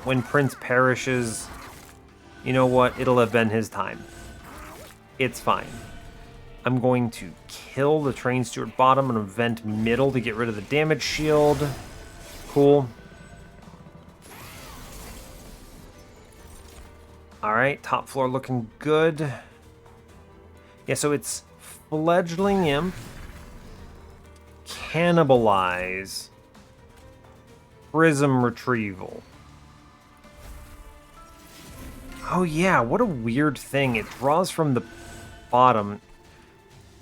When Prince perishes, you know what? It'll have been his time. It's fine. I'm going to kill the Train Steward bottom and vent middle to get rid of the damage shield. Cool. Alright, top floor looking good. Yeah, so it's Fledgling Imp, Cannibalize, Prism Retrieval. Oh yeah, what a weird thing. It draws from the bottom.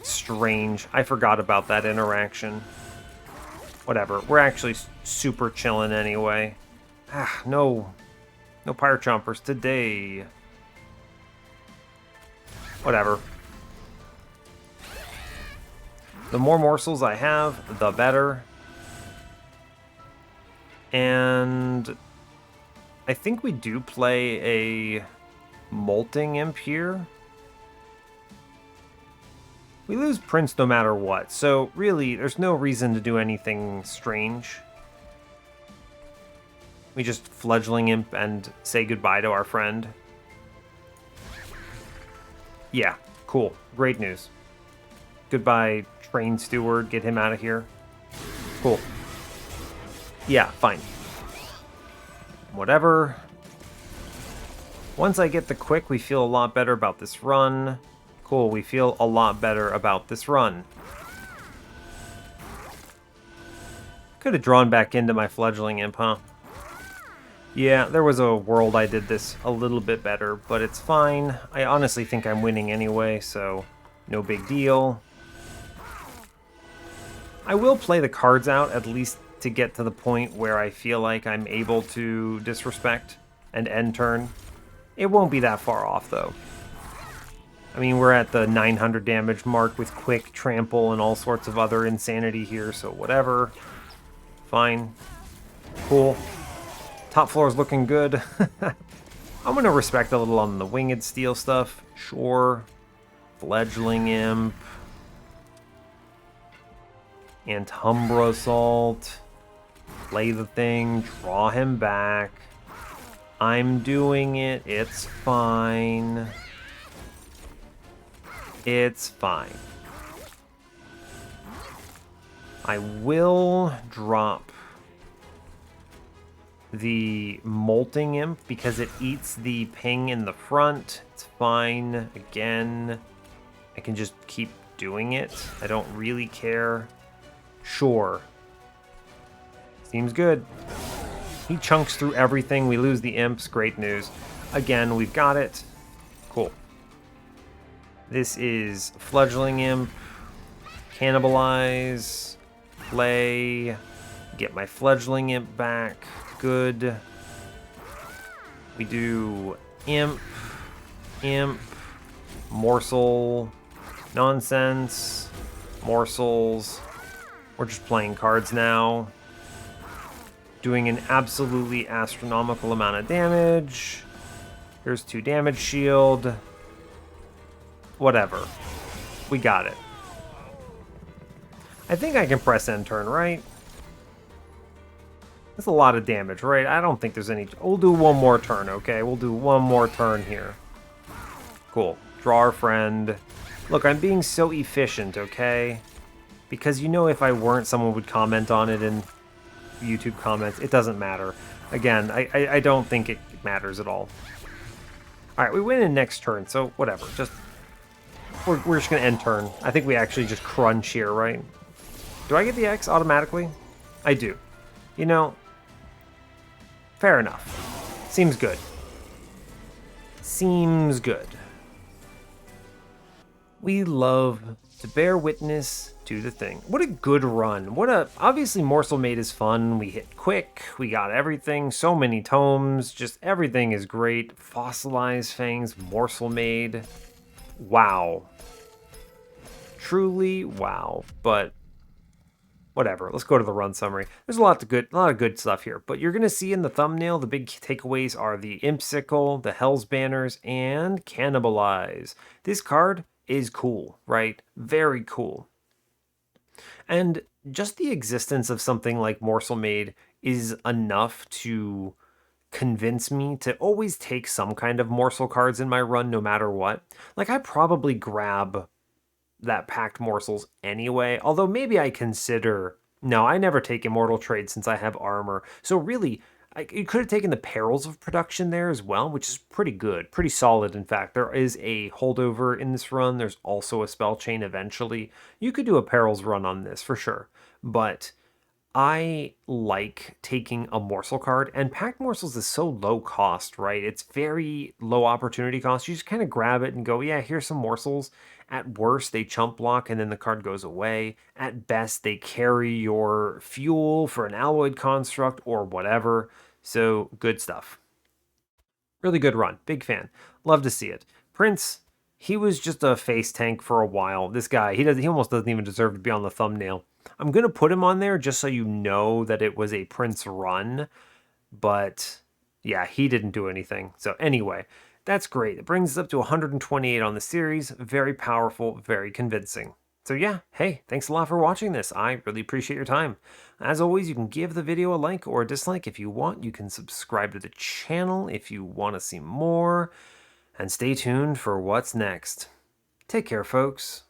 Strange. I forgot about that interaction. Whatever. We're actually super chilling anyway. Ah, no. No Pyre Chompers today. Whatever. The more morsels I have, the better. And I think we do play a Molting Imp here. We lose Prince no matter what, so really, there's no reason to do anything strange. We just Fledgling Imp and say goodbye to our friend. Yeah, cool. Great news. Goodbye, Train Steward. Get him out of here. Cool. Yeah, fine. Whatever. Once I get the quick, we feel a lot better about this run. Cool, we feel a lot better about this run. Could have drawn back into my Fledgling Imp, huh? Yeah, there was a world I did this a little bit better, but it's fine. I honestly think I'm winning anyway, so no big deal. I will play the cards out, at least to get to the point where I feel like I'm able to disrespect and end turn. It won't be that far off, though. I mean, we're at the 900 damage mark with quick, trample, and all sorts of other insanity here, so whatever. Fine. Cool. Top floor is looking good. I'm going to respect a little on the Winged Steel stuff. Sure. Fledgling Imp. And Umbra Assault. Play the thing. Draw him back. I'm doing it. It's fine. It's fine. I will drop the Molting Imp because it eats the ping in the front. It's fine. Again, I can just keep doing it. I don't really care. Sure. Seems good. He chunks through everything. We lose the imps. Great news. Again, we've got it. Cool. This is Fledgling Imp, Cannibalize, play, get my Fledgling Imp back, good. We do Imp, Morsel, Nonsense, Morsels. We're just playing cards now. Doing an absolutely astronomical amount of damage. Here's 2 damage shield. Whatever. We got it. I think I can press end turn, right? That's a lot of damage, right? I don't think there's any... We'll do one more turn, okay? We'll do one more turn here. Cool. Draw our friend. Look, I'm being so efficient, okay? Because you know if I weren't, someone would comment on it in YouTube comments. It doesn't matter. Again, I don't think it matters at all. Alright, we win in next turn, so whatever. Just... We're just going to end turn. I think we actually just crunch here, right? Do I get the X automatically? I do. You know, fair enough. Seems good. Seems good. We love to bear witness to the thing. What a good run. Obviously Morsel Maid is fun. We hit quick. We got everything. So many tomes. Just everything is great. Fossilized Fangs, Morsel Maid. Wow. Truly wow. But whatever. Let's go to the run summary. There's a lot of good stuff here. But you're gonna see in the thumbnail the big takeaways are the Imp Sickle, the Hell's Banners, and Cannibalize. This card is cool, right? Very cool. And just the existence of something like Morsel Maid is enough to convince me to always take some kind of morsel cards in my run no matter what. Like, I probably grab that packed morsels anyway. Although maybe I consider. No, I never take immortal trade since I have armor. So really, you could have taken the perils of production there as well, which is pretty good, pretty solid. In fact, there is a holdover in this run. There's also a spell chain eventually. You could do a perils run on this for sure, but I like taking a morsel card, and packed morsels is so low cost, right? It's very low opportunity cost. You just kind of grab it and go, yeah, here's some morsels. At worst, they chump block and then the card goes away. At best, they carry your fuel for an alloyed construct or whatever. So, good stuff. Really good run. Big fan. Love to see it. Prince, he was just a face tank for a while. This guy, he almost doesn't even deserve to be on the thumbnail. I'm gonna put him on there just so you know that it was a Prince run, but yeah, he didn't do anything. So anyway, that's great. It brings us up to 128 on the series. Very powerful, very convincing. So yeah, hey, thanks a lot for watching this. I really appreciate your time. As always, you can give the video a like or a dislike if you want. You can subscribe to the channel if you want to see more. And stay tuned for what's next. Take care, folks.